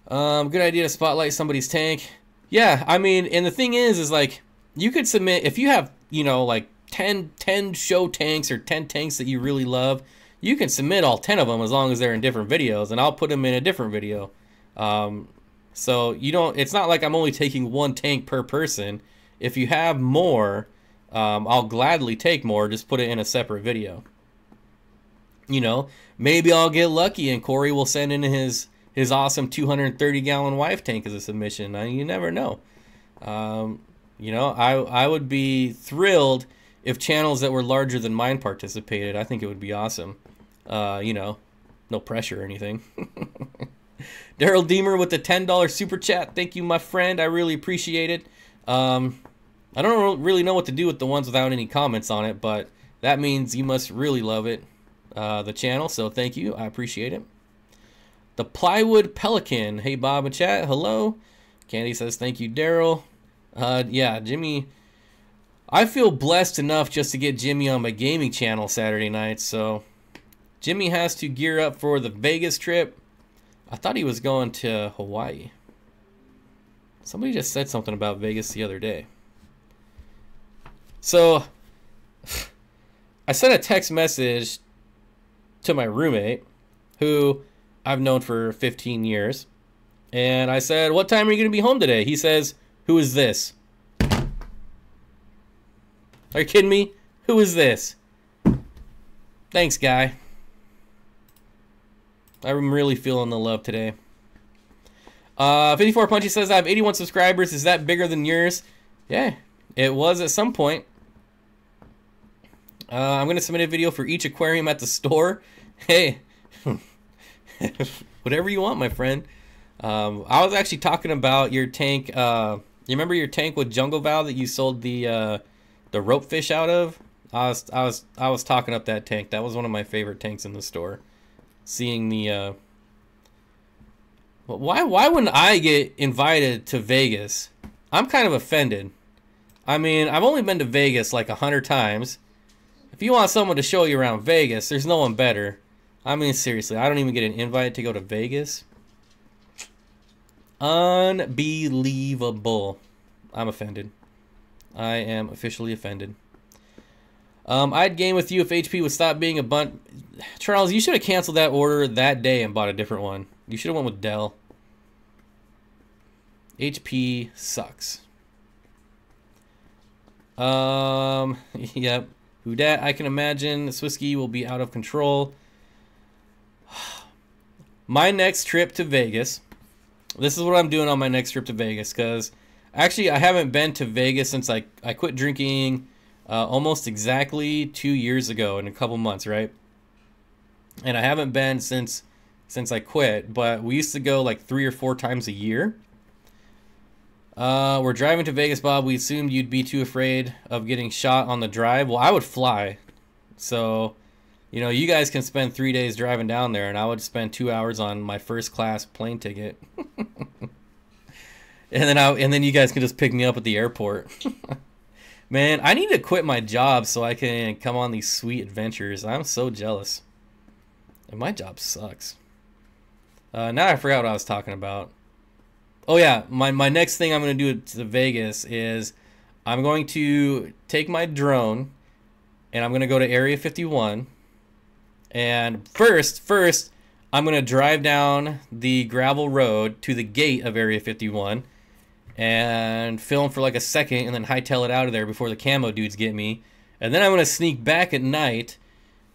Good idea to spotlight somebody's tank. Yeah, I mean, and the thing is like, you could submit, if you have, you know, like 10 show tanks or 10 tanks that you really love, you can submit all 10 of them as long as they're in different videos, and I'll put them in a different video. So you don't, it's not like I'm only taking one tank per person. If you have more, I'll gladly take more, just put it in a separate video. You know, maybe I'll get lucky and Corey will send in his awesome 230-gallon wife tank as a submission. You never know. You know, I would be thrilled if channels that were larger than mine participated. I think it would be awesome. You know, no pressure or anything. Daryl Deemer with the $10 super chat. Thank you, my friend. I really appreciate it. I don't really know what to do with the ones without any comments on it, but that means you must really love it, the channel. So thank you. I appreciate it. The Plywood Pelican. Hey, Bob and chat. Hello. Candy says, thank you, Daryl. Yeah, Jimmy. I feel blessed enough just to get Jimmy on my gaming channel Saturday night, so Jimmy has to gear up for the Vegas trip. I thought he was going to Hawaii. Somebody just said something about Vegas the other day. So I sent a text message to my roommate, who I've known for 15 years, and I said, what time are you going to be home today? He says, who is this? Are you kidding me? Who is this? Thanks, guy. I'm really feeling the love today. 54 Punchy says, I have 81 subscribers. Is that bigger than yours? Yeah, it was at some point. I'm going to submit a video for each aquarium at the store. Hey, whatever you want, my friend. I was actually talking about your tank. You remember your tank with Jungle Val that you sold the rope fish out of? I was talking up that tank. That was one of my favorite tanks in the store. Seeing the why wouldn't I get invited to Vegas? I'm kind of offended. I mean, I've only been to Vegas like 100 times. If you want someone to show you around Vegas, there's no one better. I mean, seriously, I don't even get an invite to go to Vegas. Unbelievable. I'm offended. I am officially offended. I'd game with you if HP would stop being a bunch. Charles, you should have canceled that order that day and bought a different one. You should have went with Dell. HP sucks. Yep. Who dat? I can imagine Swisky will be out of control. My next trip to Vegas. This is what I'm doing on my next trip to Vegas, because actually I haven't been to Vegas since I quit drinking almost exactly 2 years ago in a couple months, right? And I haven't been since I quit, but we used to go like 3 or 4 times a year. We're driving to Vegas, Bob. We assumed you'd be too afraid of getting shot on the drive. Well, I would fly. So, You know, you guys can spend 3 days driving down there, and I would spend 2 hours on my first class plane ticket. And then you guys can just pick me up at the airport. Man, I need to quit my job so I can come on these sweet adventures. I'm so jealous. And my job sucks. Now I forgot what I was talking about. Oh yeah, my next thing I'm going to do to Vegas is I'm going to take my drone and I'm going to go to Area 51. And first, I'm going to drive down the gravel road to the gate of Area 51 and film for like a second and then hightail it out of there before the camo dudes get me. And then I'm going to sneak back at night,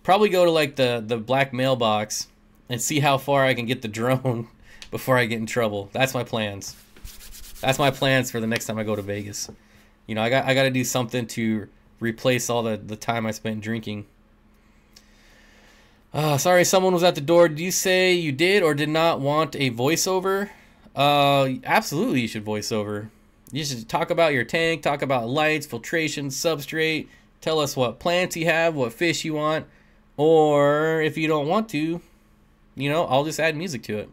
probably go to like the black mailbox and see how far I can get the drone before I get in trouble. That's my plans. That's my plans for the next time I go to Vegas. You know, I got to do something to replace all the time I spent drinking. Sorry, someone was at the door. Did you say you did or did not want a voiceover? Absolutely you should voice over. You should talk about your tank, talk about lights, filtration, substrate, tell us what plants you have, what fish you want, or if you don't want to, you know, I'll just add music to it.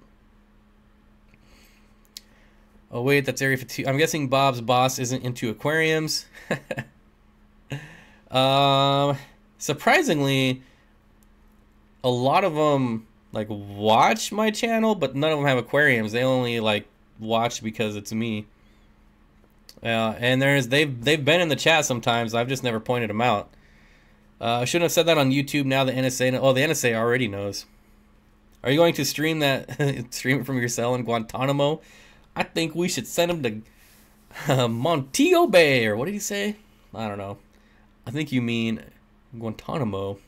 Oh wait, that's Area 52. I'm guessing Bob's boss isn't into aquariums. Surprisingly, a lot of them like watch my channel, but none of them have aquariums. They only like watch because it's me. And they've been in the chat sometimes. I've just never pointed them out. I shouldn't have said that on YouTube. Now the NSA. Oh, the NSA already knows. Are you going to stream that? Stream it from your cell in Guantanamo? I think we should send him to Montego Bay, or what did he say? I don't know. I think you mean Guantanamo.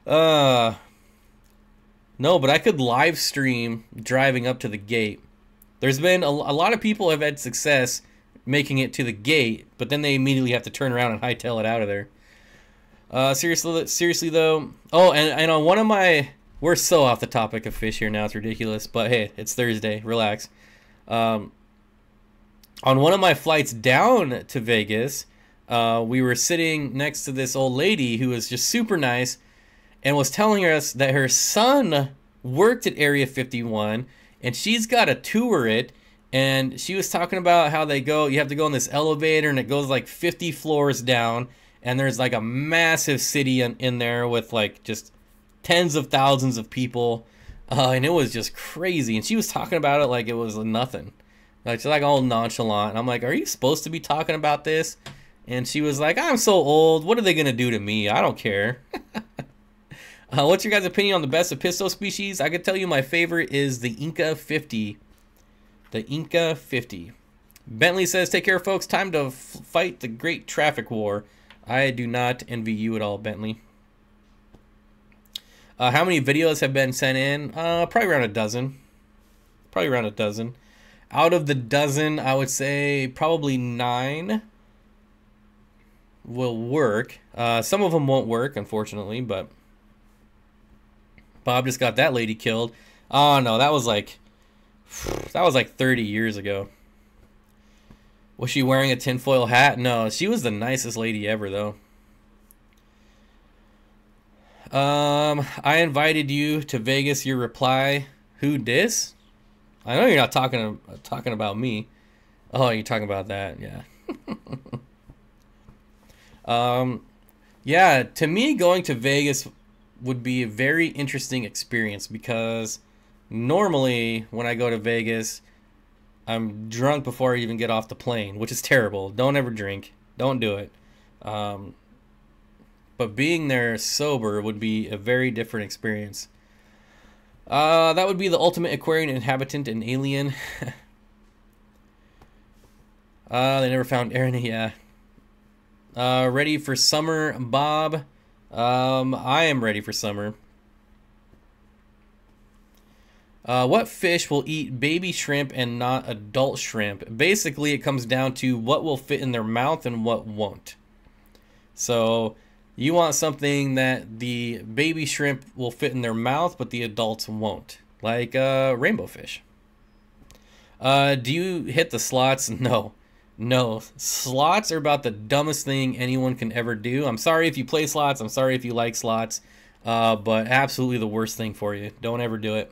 No, but I could live stream driving up to the gate. There's been a lot of people have had success making it to the gate, but then they immediately have to turn around and hightail it out of there. Seriously though. Oh, and on one of my, we're so off the topic of fish here now, it's ridiculous. But hey, it's Thursday, relax. On one of my flights down to Vegas, we were sitting next to this old lady who was just super nice, and was telling us that her son worked at Area 51, and she's got to tour it, and she was talking about how you have to go in this elevator, and it goes like 50 floors down, and there's like a massive city in there with like just tens of thousands of people, and it was just crazy, and she was talking about it like it was nothing. Like, she's like all nonchalant, and I'm like, are you supposed to be talking about this? And she was like, I'm so old, what are they going to do to me? I don't care. What's your guys' opinion on the best Episto species? I could tell you my favorite is the Inca 50. The Inca 50. Bentley says, take care, folks. Time to fight the great traffic war. I do not envy you at all, Bentley. How many videos have been sent in? Probably around a dozen. Probably around a dozen. Out of the dozen, I would say probably 9 will work. Some of them won't work, unfortunately, but Bob just got that lady killed. Oh no, that was like 30 years ago. Was she wearing a tinfoil hat? No, she was the nicest lady ever though. I invited you to Vegas. Your reply, who dis? I know you're not talking about me. Oh, you're talking about that, yeah. Yeah, to me going to Vegas would be a very interesting experience, because normally when I go to Vegas, I'm drunk before I even get off the plane, which is terrible. Don't ever drink. Don't do it. But being there sober would be a very different experience. That would be the ultimate Aquarian inhabitant and alien. They never found Aaron, yeah. Ready for summer, Bob? I am ready for summer. What fish will eat baby shrimp and not adult shrimp? Basically, it comes down to what will fit in their mouth and what won't. So, you want something that the baby shrimp will fit in their mouth, but the adults won't. Like rainbow fish. Do you hit the slots? No. No, slots are about the dumbest thing anyone can ever do. I'm sorry if you play slots. I'm sorry if you like slots. But absolutely the worst thing for you. Don't ever do it.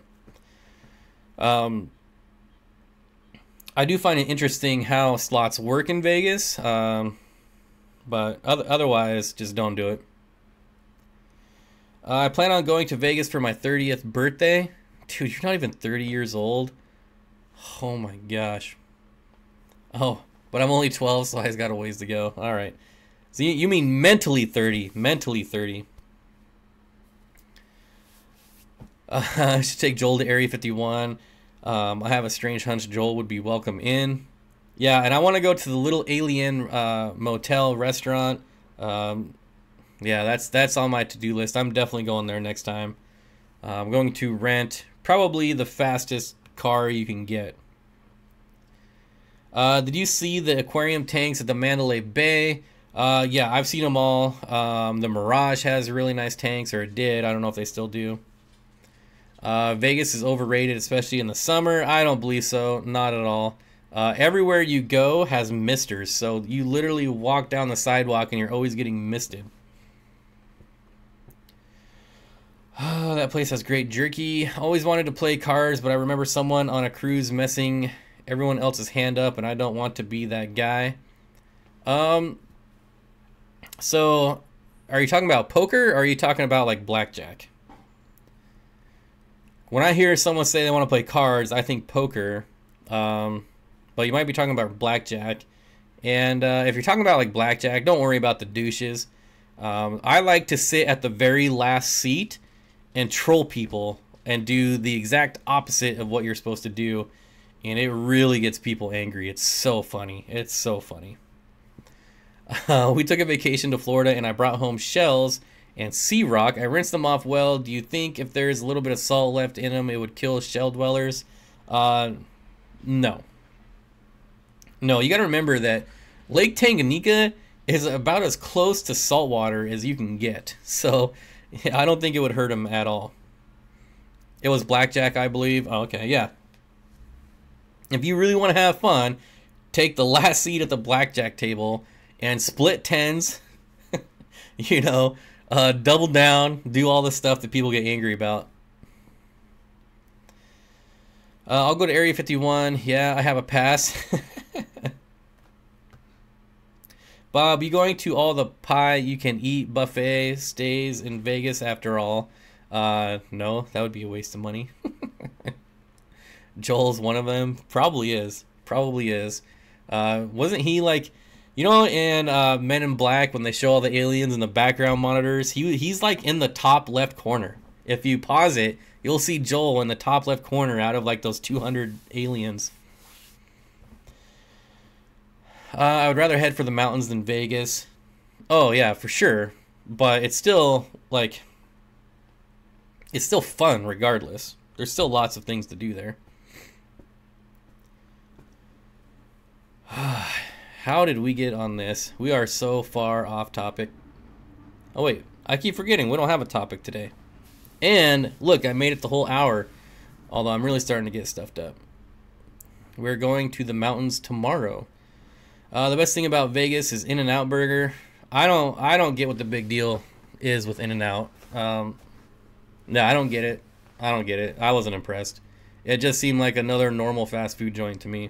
I do find it interesting how slots work in Vegas. But otherwise, just don't do it. I plan on going to Vegas for my 30th birthday. Dude, you're not even 30 years old. Oh my gosh. Oh, but I'm only 12, so I've got a ways to go. All right. So you mean mentally 30. Mentally 30. I should take Joel to Area 51. I have a strange hunch Joel would be welcome in. Yeah, and I want to go to the Little Alien Motel restaurant. Yeah, that's on my to-do list. I'm definitely going there next time. I'm going to rent probably the fastest car you can get. Did you see the aquarium tanks at the Mandalay Bay? Yeah, I've seen them all. The Mirage has really nice tanks, or it did. I don't know if they still do. Vegas is overrated, especially in the summer. I don't believe so. Not at all. Everywhere you go has misters, so you literally walk down the sidewalk and you're always getting misted. Oh, that place has great jerky. Always wanted to play cards, but I remember someone on a cruise messing everyone else's hand up, and I don't want to be that guy. So, are you talking about poker, or are you talking about, like, blackjack? When I hear someone say they want to play cards, I think poker. But you might be talking about blackjack. And if you're talking about, like, blackjack, don't worry about the douches. I like to sit at the very last seat and troll people and do the exact opposite of what you're supposed to do, and it really gets people angry. It's so funny. It's so funny. We took a vacation to Florida, and I brought home shells and sea rock. I rinsed them off well. Do you think if there's a little bit of salt left in them, it would kill shell dwellers? No. No, you got to remember that Lake Tanganyika is about as close to saltwater as you can get. So I don't think it would hurt him at all. It was blackjack, I believe. Oh, okay, yeah. If you really want to have fun, take the last seat at the blackjack table and split tens. You know, double down, do all the stuff that people get angry about. I'll go to Area 51. Yeah, I have a pass. Bob, you going to all the pie you can eat buffet stays in Vegas after all? No, that would be a waste of money. Joel's one of them. Probably is. Probably is. Wasn't he like, you know, in Men in Black when they show all the aliens in the background monitors? He's like in the top left corner. If you pause it, you'll see Joel in the top left corner out of like those 200 aliens. I would rather head for the mountains than Vegas. Oh, yeah, for sure. But it's still, like, it's still fun regardless. There's still lots of things to do there. How did we get on this? We are so far off topic. Oh, wait. I keep forgetting. We don't have a topic today. And, look, I made it the whole hour. Although I'm really starting to get stuffed up. We're going to the mountains tomorrow. The best thing about Vegas is In-N-Out Burger. I don't get what the big deal is with In-N-Out. No, I don't get it. I don't get it. I wasn't impressed. It just seemed like another normal fast food joint to me.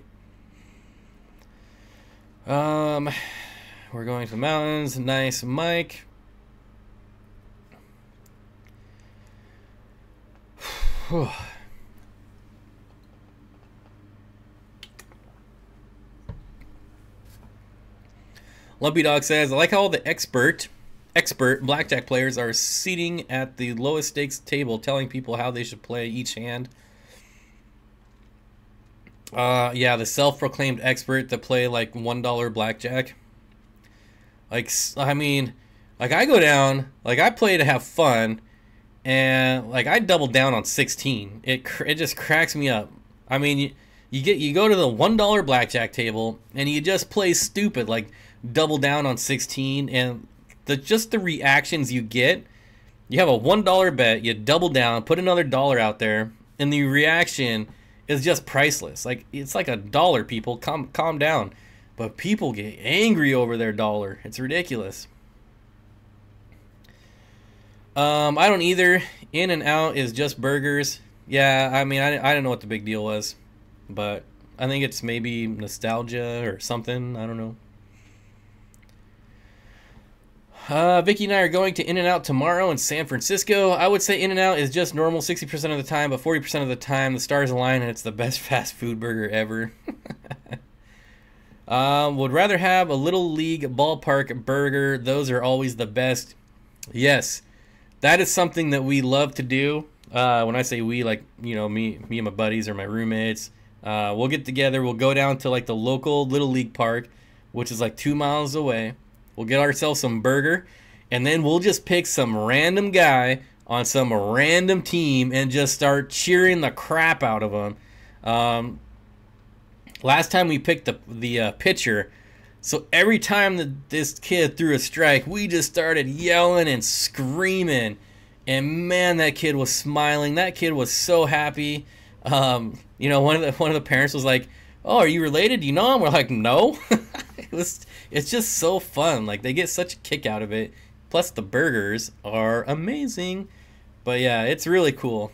We're going to the mountains. Nice, Mike. Lumpy Dog says, I like how all the expert blackjack players are seating at the lowest stakes table, telling people how they should play each hand. Yeah, the self-proclaimed expert that play like $1 blackjack. Like, I mean, like I go down, like I play to have fun, and like I double down on 16. It just cracks me up. I mean, you go to the $1 blackjack table and you just play stupid, like double down on 16, and just the reactions you get. You have a $1 bet, you double down, put another dollar out there, and the reaction is just priceless. Like, it's like $1, people. Calm down. But people get angry over their dollar. It's ridiculous. I don't either. In-N-Out is just burgers. Yeah, I mean, I don't know what the big deal was. But I think it's maybe nostalgia or something. I don't know. Vicky and I are going to In-N-Out tomorrow in San Francisco. I would say In-N-Out is just normal 60% of the time, but 40% of the time the stars align and it's the best fast food burger ever. Would rather have a Little League ballpark burger. Those are always the best. Yes, that is something that we love to do. When I say we, like, you know, me and my buddies or my roommates. We'll get together. We'll go down to like the local Little League park, which is like 2 miles away. We'll get ourselves some burger, and then we'll just pick some random guy on some random team and just start cheering the crap out of him. Last time we picked the pitcher, so every time that this kid threw a strike, we just started yelling and screaming. And man, that kid was smiling. That kid was so happy. You know, one of the parents was like, "Oh, are you related? Do you know him?" We're like, "No." It's just so fun. Like, they get such a kick out of it. Plus, the burgers are amazing. But yeah, it's really cool.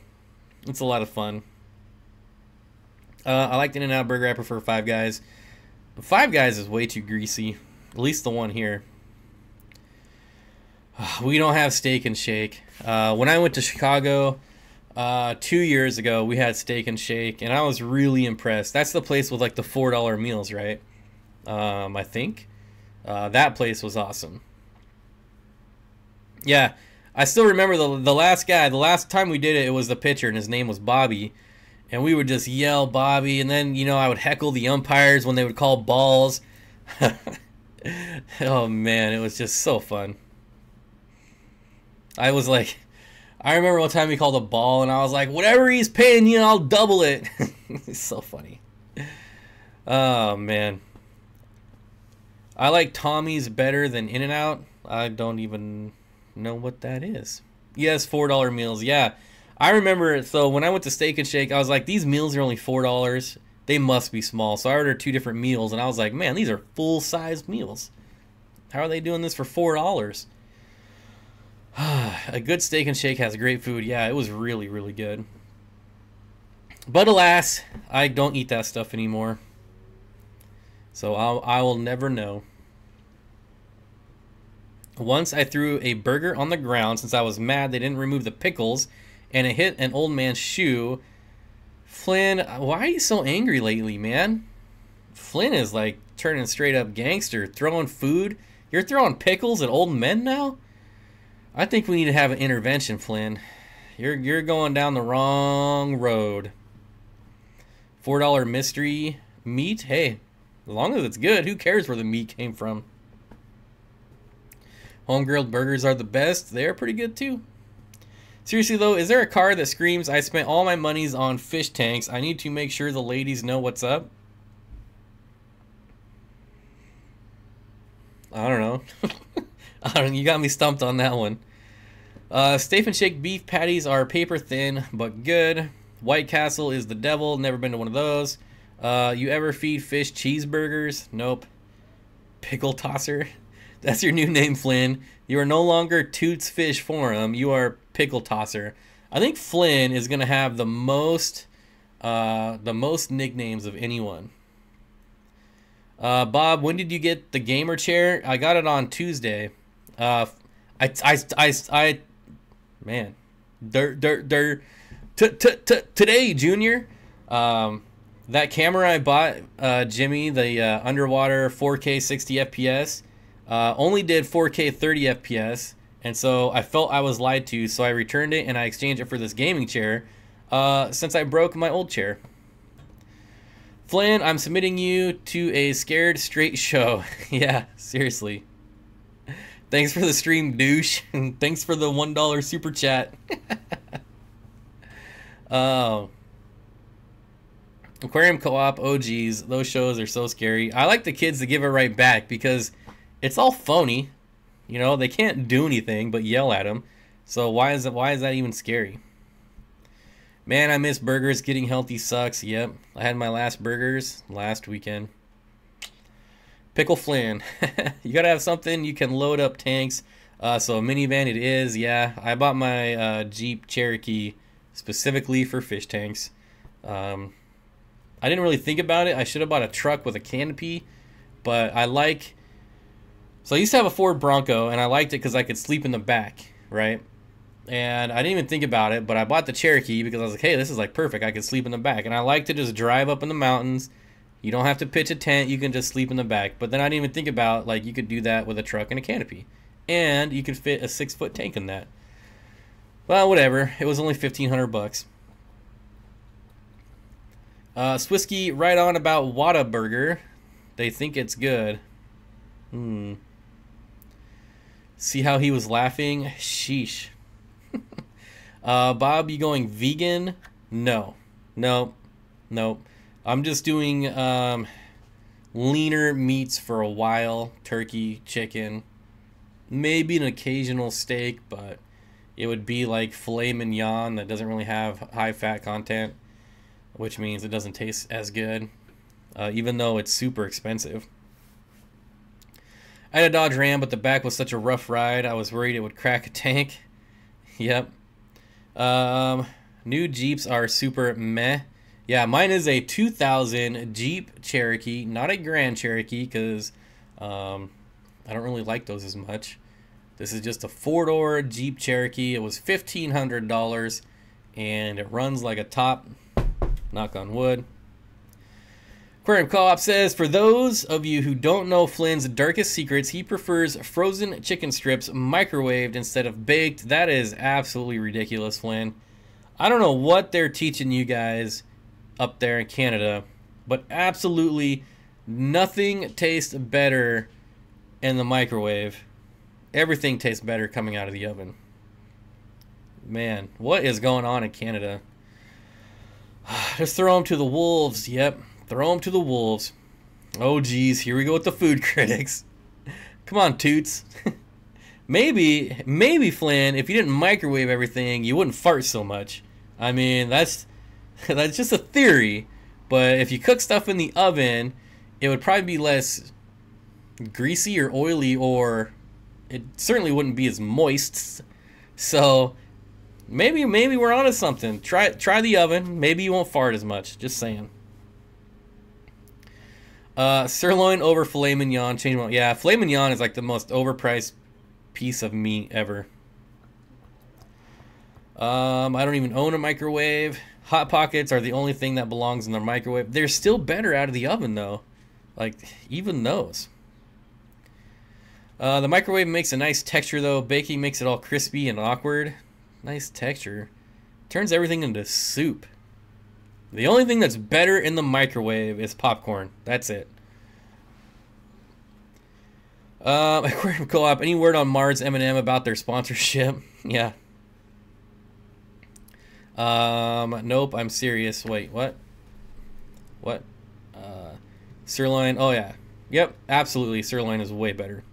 It's a lot of fun. I like the In-N-Out burger. I prefer Five Guys. Five Guys is way too greasy. At least the one here. We don't have Steak and Shake. When I went to Chicago 2 years ago, we had Steak and Shake, and I was really impressed. That's the place with like the $4 meals, right? I think. That place was awesome. Yeah, I still remember the last guy. The last time we did it, it was the pitcher, and his name was Bobby. And we would just yell Bobby, and then, you know, I would heckle the umpires when they would call balls. Oh, man, it was just so fun. I was like, I remember one time he called a ball, and I was like, whatever he's paying you, I'll double it. It's so funny. Oh, man. I like Tommy's better than In-N-Out. I don't even know what that is. Yes, $4 meals. Yeah, I remember it. So when I went to Steak and Shake, I was like, these meals are only $4. They must be small. So I ordered 2 different meals, and I was like, man, these are full-size meals. How are they doing this for $4? A good Steak and Shake has great food. Yeah, it was really, really good. But alas, I don't eat that stuff anymore. So I will never know. Once I threw a burger on the ground since I was mad they didn't remove the pickles, and it hit an old man's shoe. Flynn, why are you so angry lately, man? Flynn is like turning straight up gangster, throwing food. You're throwing pickles at old men now? I think we need to have an intervention, Flynn. You're going down the wrong road. $4 mystery meat? Hey, as long as it's good, who cares where the meat came from? Home-grilled burgers are the best. They're pretty good, too. Seriously, though, is there a car that screams, I spent all my monies on fish tanks. I need to make sure the ladies know what's up? I don't know. You got me stumped on that one. Steak and Shake beef patties are paper thin, but good. White Castle is the devil. Never been to one of those. You ever feed fish cheeseburgers? Nope. Pickle tosser? That's your new name, Flynn. You are no longer Toots Fish Forum. You are Pickle Tosser. I think Flynn is going to have the most nicknames of anyone. Bob, when did you get the gamer chair? I got it on Tuesday. Man. Today, Junior. That camera I bought, Jimmy, the underwater 4K 60 FPS, only did 4K 30 FPS, and so I felt I was lied to, so I returned it and I exchanged it for this gaming chair, since I broke my old chair. Flynn, I'm submitting you to a Scared Straight show. Yeah, seriously. Thanks for the stream, douche, and thanks for the $1 super chat. Aquarium Co-op, oh geez, those shows are so scary. I like the kids that give it right back because it's all phony. You know, they can't do anything but yell at them. So why is that even scary? Man, I miss burgers. Getting healthy sucks. Yep, I had my last burgers last weekend. Pickle Flynn. You gotta have something you can load up tanks. So a minivan it is, yeah. I bought my Jeep Cherokee specifically for fish tanks. I didn't really think about it. I should have bought a truck with a canopy, but I like... So I used to have a Ford Bronco, and I liked it because I could sleep in the back, right? And I didn't even think about it, but I bought the Cherokee because I was like, hey, this is like perfect. I could sleep in the back. And I like to just drive up in the mountains. You don't have to pitch a tent. You can just sleep in the back. But then I didn't even think about, like, you could do that with a truck and a canopy. And you could fit a 6-foot tank in that. Well, whatever. It was only $1,500. Swisky right on about Whataburger. They think it's good. See how he was laughing? Sheesh. Bob, you going vegan? No. Nope. I'm just doing leaner meats for a while. Turkey, chicken, maybe an occasional steak, but it would be like filet mignon that doesn't really have high fat content, which means it doesn't taste as good, even though it's super expensive. I had a Dodge Ram, but the back was such a rough ride, I was worried it would crack a tank. Yep. New Jeeps are super meh. Yeah, mine is a 2000 Jeep Cherokee, not a Grand Cherokee, because I don't really like those as much. This is just a 4-door Jeep Cherokee. It was $1,500, and it runs like a top. Knock on wood. Aquarium Co-op says, for those of you who don't know Flynn's darkest secrets, he prefers frozen chicken strips microwaved instead of baked. That is absolutely ridiculous, Flynn. I don't know what they're teaching you guys up there in Canada, but absolutely nothing tastes better in the microwave. Everything tastes better coming out of the oven. Man, what is going on in Canada? Just throw them to the wolves. Yep, throw them to the wolves. Oh geez, here we go with the food critics. Come on, Toots. maybe Flynn, if you didn't microwave everything, you wouldn't fart so much. I mean, that's just a theory, but if you cook stuff in the oven, it would probably be less greasy or oily, or it certainly wouldn't be as moist. So maybe we're onto something. Try the oven. Maybe you won't fart as much. Just saying. Sirloin over filet mignon. Yeah, filet mignon is like the most overpriced piece of meat ever. I don't even own a microwave. Hot Pockets are the only thing that belongs in the microwave. They're still better out of the oven, though. Like, even those. The microwave makes a nice texture, though. Baking makes it all crispy and awkward. Nice texture. Turns everything into soup. The only thing that's better in the microwave is popcorn. That's it. Aquarium Co-op, any word on Mars M&M about their sponsorship? Yeah. Nope, I'm serious. Wait, what? What? Sirloin, oh yeah. Yep, absolutely, sirloin is way better.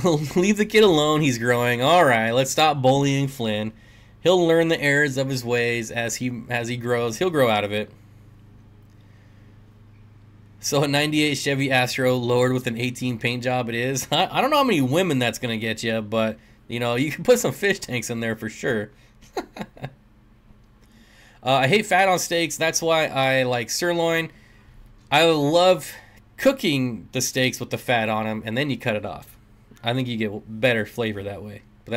Leave the kid alone, he's growing. Alright, let's stop bullying Flynn. He'll learn the errors of his ways as he grows. He'll grow out of it. So a 98 Chevy Astro lowered with an 18 paint job it is. I don't know how many women that's going to get you, but, you know, you can put some fish tanks in there for sure. I hate fat on steaks. That's why I like sirloin. I love cooking the steaks with the fat on them, and then you cut it off. I think you get better flavor that way. But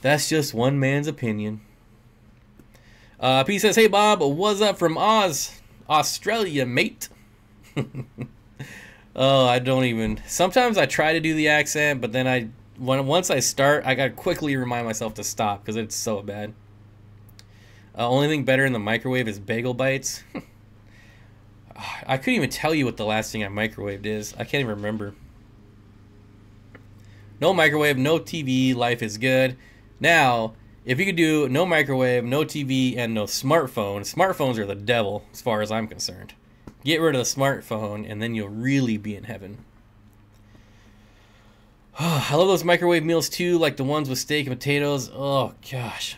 that's just one man's opinion. P says, hey Bob, what's up from Oz, Australia, mate? Oh, I don't even. Sometimes I try to do the accent, but then once I start, I gotta quickly remind myself to stop because it's so bad. Only thing better in the microwave is bagel bites. I couldn't even tell you what the last thing I microwaved is. I can't even remember. No microwave, no TV, life is good. Now, if you could do no microwave, no TV, and no smartphone, smartphones are the devil as far as I'm concerned. Get rid of the smartphone, and then you'll really be in heaven. I love those microwave meals too, like the ones with steak and potatoes. Oh, gosh.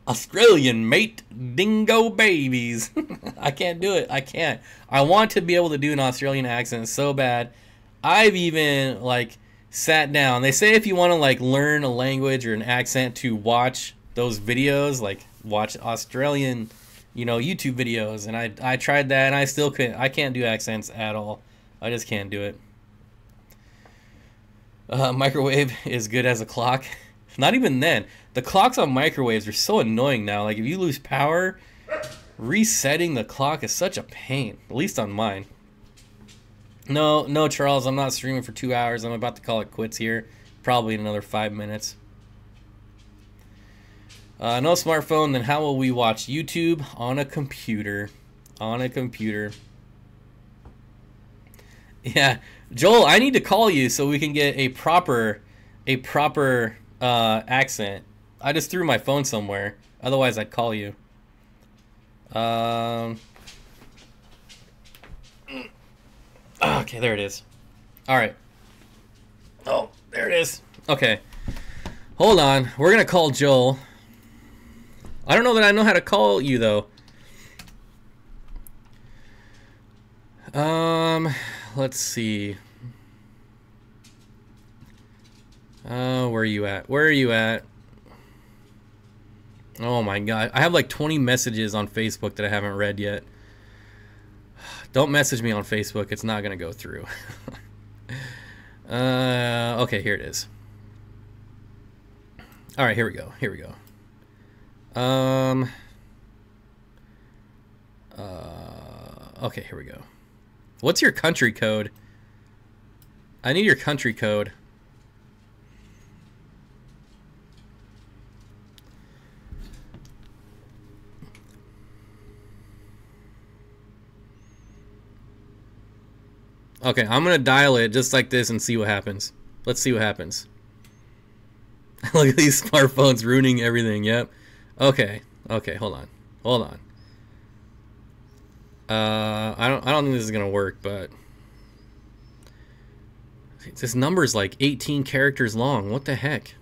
Australian mate, dingo babies. I can't do it. I can't. I want to be able to do an Australian accent so bad. I've even like sat down. They say if you want to like learn a language or an accent to watch those videos, like watch Australian, you know, YouTube videos, and I tried that and I still couldn't. I can't do accents at all. I just can't do it. Microwave is good as a clock. Not even then. The clocks on microwaves are so annoying now. Like if you lose power, resetting the clock is such a pain. At least on mine. No, Charles, I'm not streaming for 2 hours. I'm about to call it quits here. Probably in another 5 minutes. No smartphone, then how will we watch YouTube? On a computer. On a computer. Yeah, Joel, I need to call you so we can get a proper accent. I just threw my phone somewhere. Otherwise, I'd call you. Okay, there it is. All right. Oh, there it is. Okay. Hold on. We're going to call Joel. I don't know that I know how to call you, though. Let's see. Where are you at? Where are you at? Oh my god. I have like 20 messages on Facebook that I haven't read yet. Don't message me on Facebook. It's not going to go through. Okay, here it is. All right, here we go. Here we go. Okay, here we go. What's your country code? I need your country code. Okay, I'm gonna dial it just like this and see what happens. Let's see what happens. Look at these smartphones ruining everything. Yep. Okay. Okay. Hold on. Hold on. I don't think this is gonna work, but this number is like 18 characters long. What the heck?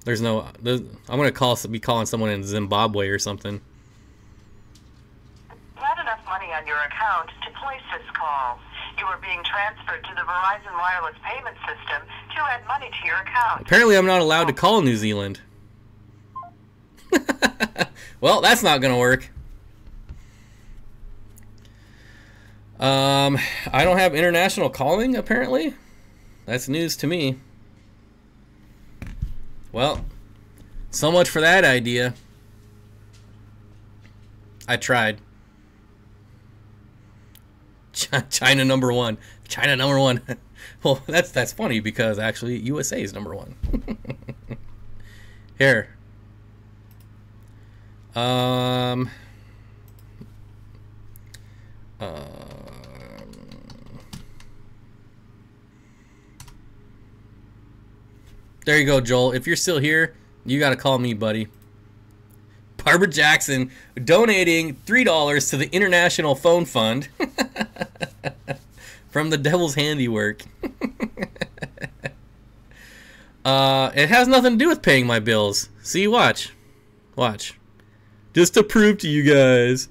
There's no. I'm gonna be calling someone in Zimbabwe or something. You had enough money on your account to place this call. You are being transferred to the Verizon wireless payment system to add money to your account. Apparently, I'm not allowed to call New Zealand. Well, that's not gonna work. I don't have international calling, apparently. That's news to me. Well, so much for that idea. I tried. China number one. China number one. Well, that's funny because actually USA is number one. Here. There you go, Joel. If you're still here, you gotta call me, buddy. Barbara Jackson donating $3 to the International Phone Fund from the Devil's Handiwork. It has nothing to do with paying my bills. See, watch. Watch. Just to prove to you guys.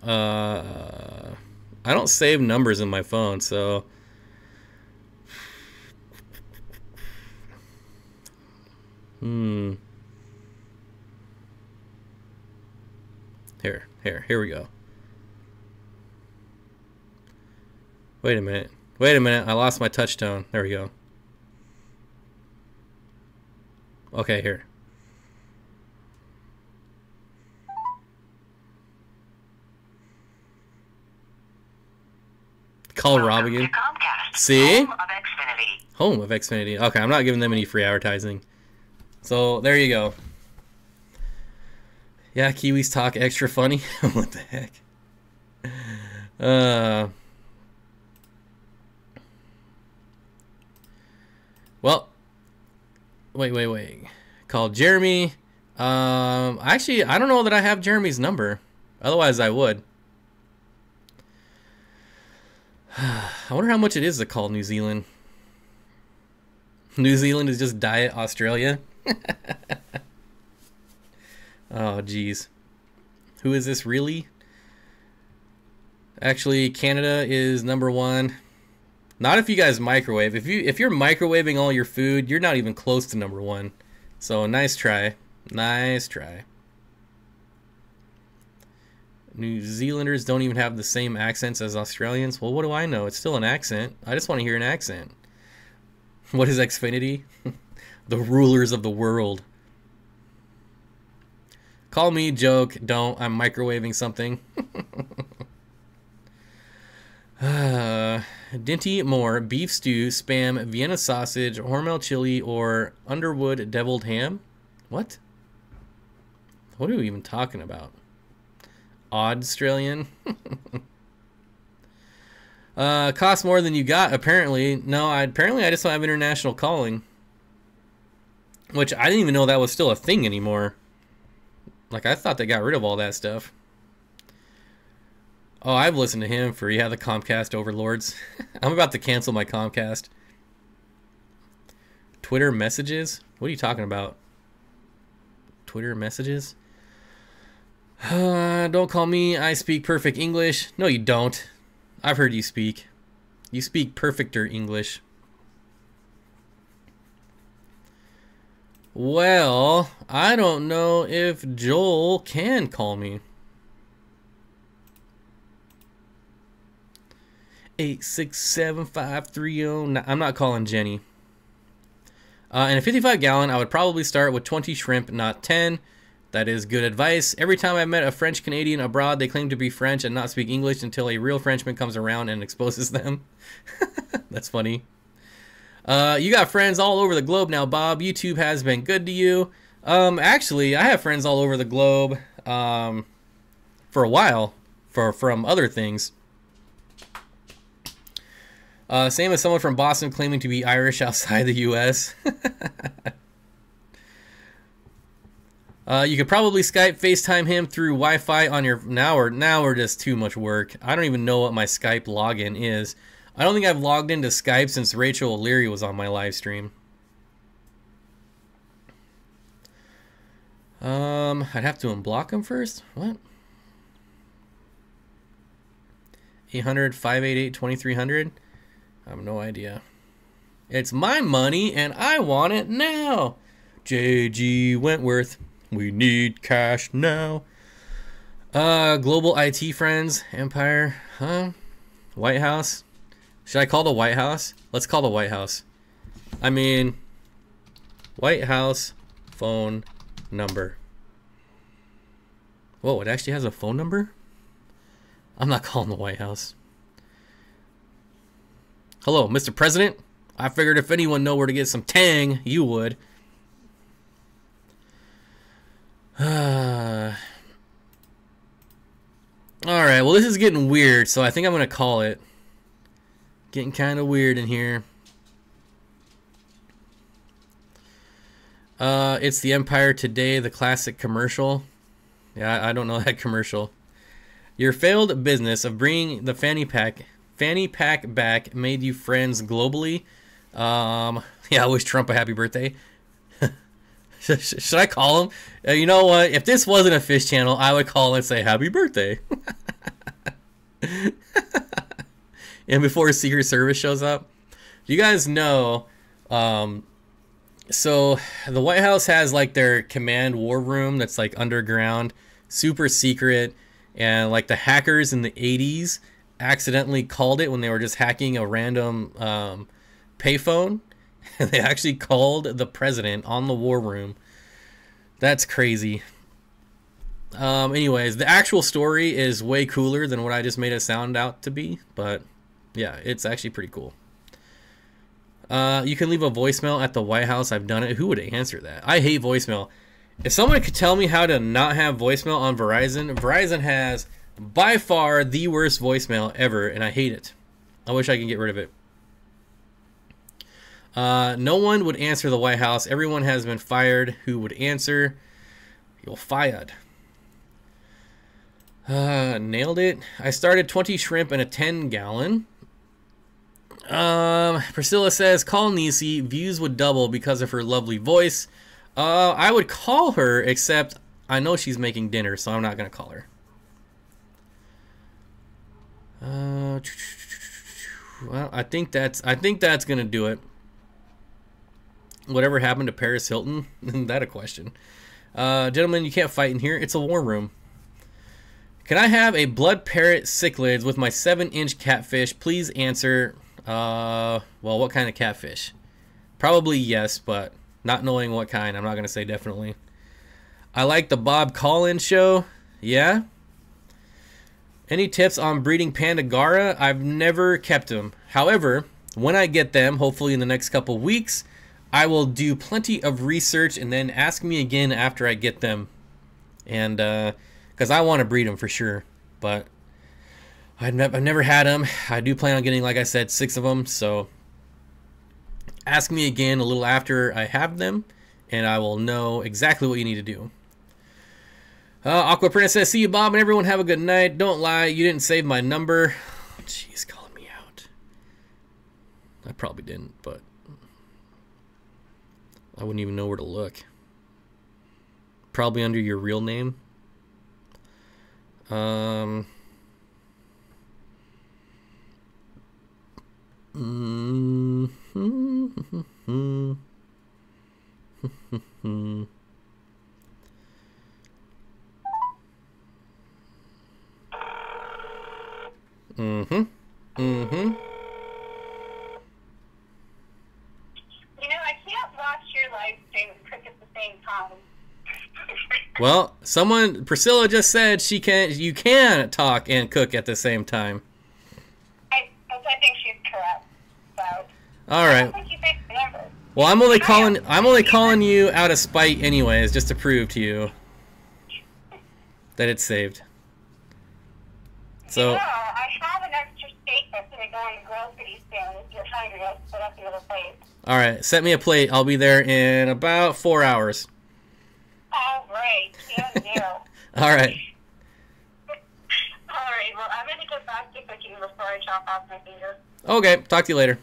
I don't save numbers in my phone, so Here we go. Wait a minute. I lost my touch tone. There we go. Okay, here. Call Rob again. See? Home of Xfinity. Okay, I'm not giving them any free advertising. So, there you go. Yeah, Kiwis talk extra funny. What the heck? Well, wait. Call Jeremy. Actually, I don't know that I have Jeremy's number. Otherwise, I would. I wonder how much it is to call New Zealand. New Zealand is just Diet Australia. Oh, geez. Who is this really? Actually, Canada is #1. Not if you guys microwave. If you're microwaving all your food, you're not even close to #1. So nice try. Nice try. New Zealanders don't even have the same accents as Australians. Well, what do I know? It's still an accent. I just want to hear an accent. What is Xfinity? The rulers of the world. Call me, joke. Don't. I'm microwaving something. Dinty Moore, beef stew, spam, Vienna sausage, Hormel chili, or Underwood deviled ham? What? What are we even talking about? Odd Australian? Cost more than you got, apparently. No, apparently I just don't have international calling. Which I didn't even know that was still a thing anymore. Like, I thought they got rid of all that stuff. Oh, I've listened to him for, yeah, the Comcast overlords. I'm about to cancel my Comcast. Twitter messages? What are you talking about? Twitter messages? Don't call me. I speak perfect English. No, you don't. I've heard you speak. You speak perfecter English. Well, I don't know if Joel can call me. 8675309. I'm not calling Jenny. And a 55 gallon, I would probably start with 20 shrimp, not 10. That is good advice. Every time I met a French Canadian abroad, they claim to be French and not speak English until a real Frenchman comes around and exposes them. That's funny. You got friends all over the globe now, Bob. YouTube has been good to you. Actually, I have friends all over the globe for a while from other things. Same as someone from Boston claiming to be Irish outside the U.S. You could probably Skype, FaceTime him through Wi-Fi on your... Now we're just too much work. I don't even know what my Skype login is. I don't think I've logged into Skype since Rachel O'Leary was on my live stream. I'd have to unblock him first. What? 800-588-2300? I have no idea. It's my money and I want it now. J.G. Wentworth. We need cash now. Global IT friends. Empire. Huh? White House. Should I call the White House? Let's call the White House. I mean, White House phone number. Whoa, it actually has a phone number? I'm not calling the White House. Hello, Mr. President. I figured if anyone know where to get some tang, you would. Alright, well this is getting weird, so I think I'm going to call it. Getting kind of weird in here. It's the Empire Today, the classic commercial. Yeah, I don't know that commercial. Your failed business of bringing the fanny pack back made you friends globally. Yeah, I wish Trump a happy birthday. Should I call him? You know what? If this wasn't a fish channel, I would call and say happy birthday. And before Secret Service shows up. You guys know, so the White House has like their command war room that's like underground, super secret, and like the hackers in the 80s accidentally called it when they were just hacking a random payphone. And they actually called the president on the war room. That's crazy. Anyways, the actual story is way cooler than what I just made it sound out to be. But yeah, it's actually pretty cool. You can leave a voicemail at the White House. I've done it. Who would answer that? I hate voicemail. If someone could tell me how to not have voicemail on Verizon, Verizon has by far the worst voicemail ever, and I hate it. I wish I could get rid of it. No one would answer the White House. Everyone has been fired. Who would answer? You're fired. Nailed it. I started 20 shrimp in a 10 gallon. Priscilla says, call Nisi. Views would double because of her lovely voice. I would call her, except I know she's making dinner, so I'm not gonna call her. Well, I think that's gonna do it. Whatever happened to Paris Hilton? Isn't that a question? Gentlemen, you can't fight in here. It's a war room. Can I have a blood parrot cichlids with my 7-inch catfish? Please answer. Well, what kind of catfish? Probably yes, but not knowing what kind, I'm not going to say definitely. I like the Bob Collins show. Yeah. Any tips on breeding Pandagara? I've never kept them. However, when I get them, hopefully in the next couple weeks, I will do plenty of research and then ask me again after I get them. And, because I want to breed them for sure. But I've never had them. I do plan on getting, like I said, 6 of them. So ask me again a little after I have them, and I will know exactly what you need to do. Aqua Princess, see you, Bob, and everyone have a good night. Don't lie, you didn't save my number. Jeez, calling me out. I probably didn't, but I wouldn't even know where to look. Probably under your real name. I can't watch your live stream and cook at the same time. Well, Priscilla just said you can talk and cook at the same time. I think she's correct. So. All right. I don't think you picked the number. Well, I'm only calling you out of spite, anyways, just to prove to you that it's saved. So. No, I have an extra steak that's going to go on the grill pretty soon. If you're hungry, I'll put up another plate. All right, set me a plate. I'll be there in about 4 hours. All right. Yeah, deal. All right. All right. Well, I'm going to get back to cooking before I chop off my finger. Okay. Talk to you later.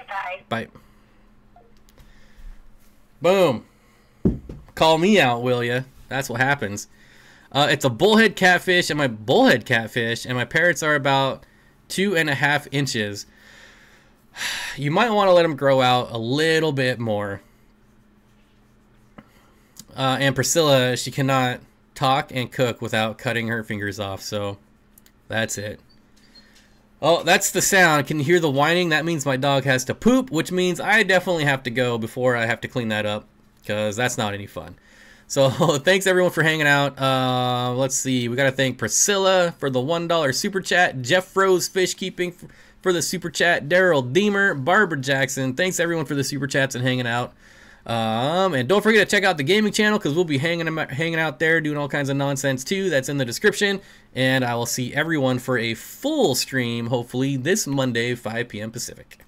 Bye. Bye. Boom. Call me out, will ya? That's what happens. It's a bullhead catfish, and my parrots are about 2.5 inches. You might want to let them grow out a little bit more. And Priscilla, she cannot talk and cook without cutting her fingers off, so that's it. Oh, that's the sound. Can you hear the whining? That means my dog has to poop, which means I definitely have to go before I have to clean that up, because that's not any fun. So thanks everyone for hanging out. Let's see. We got to thank Priscilla for the $1 super chat. Jeff Rose Fish Keeping for the super chat. Daryl Deemer, Barbara Jackson. Thanks everyone for the super chats and hanging out. And don't forget to check out the gaming channel, because we'll be hanging out there doing all kinds of nonsense too. That's in the description. And I will see everyone for a full stream, hopefully this Monday, 5 p.m. Pacific.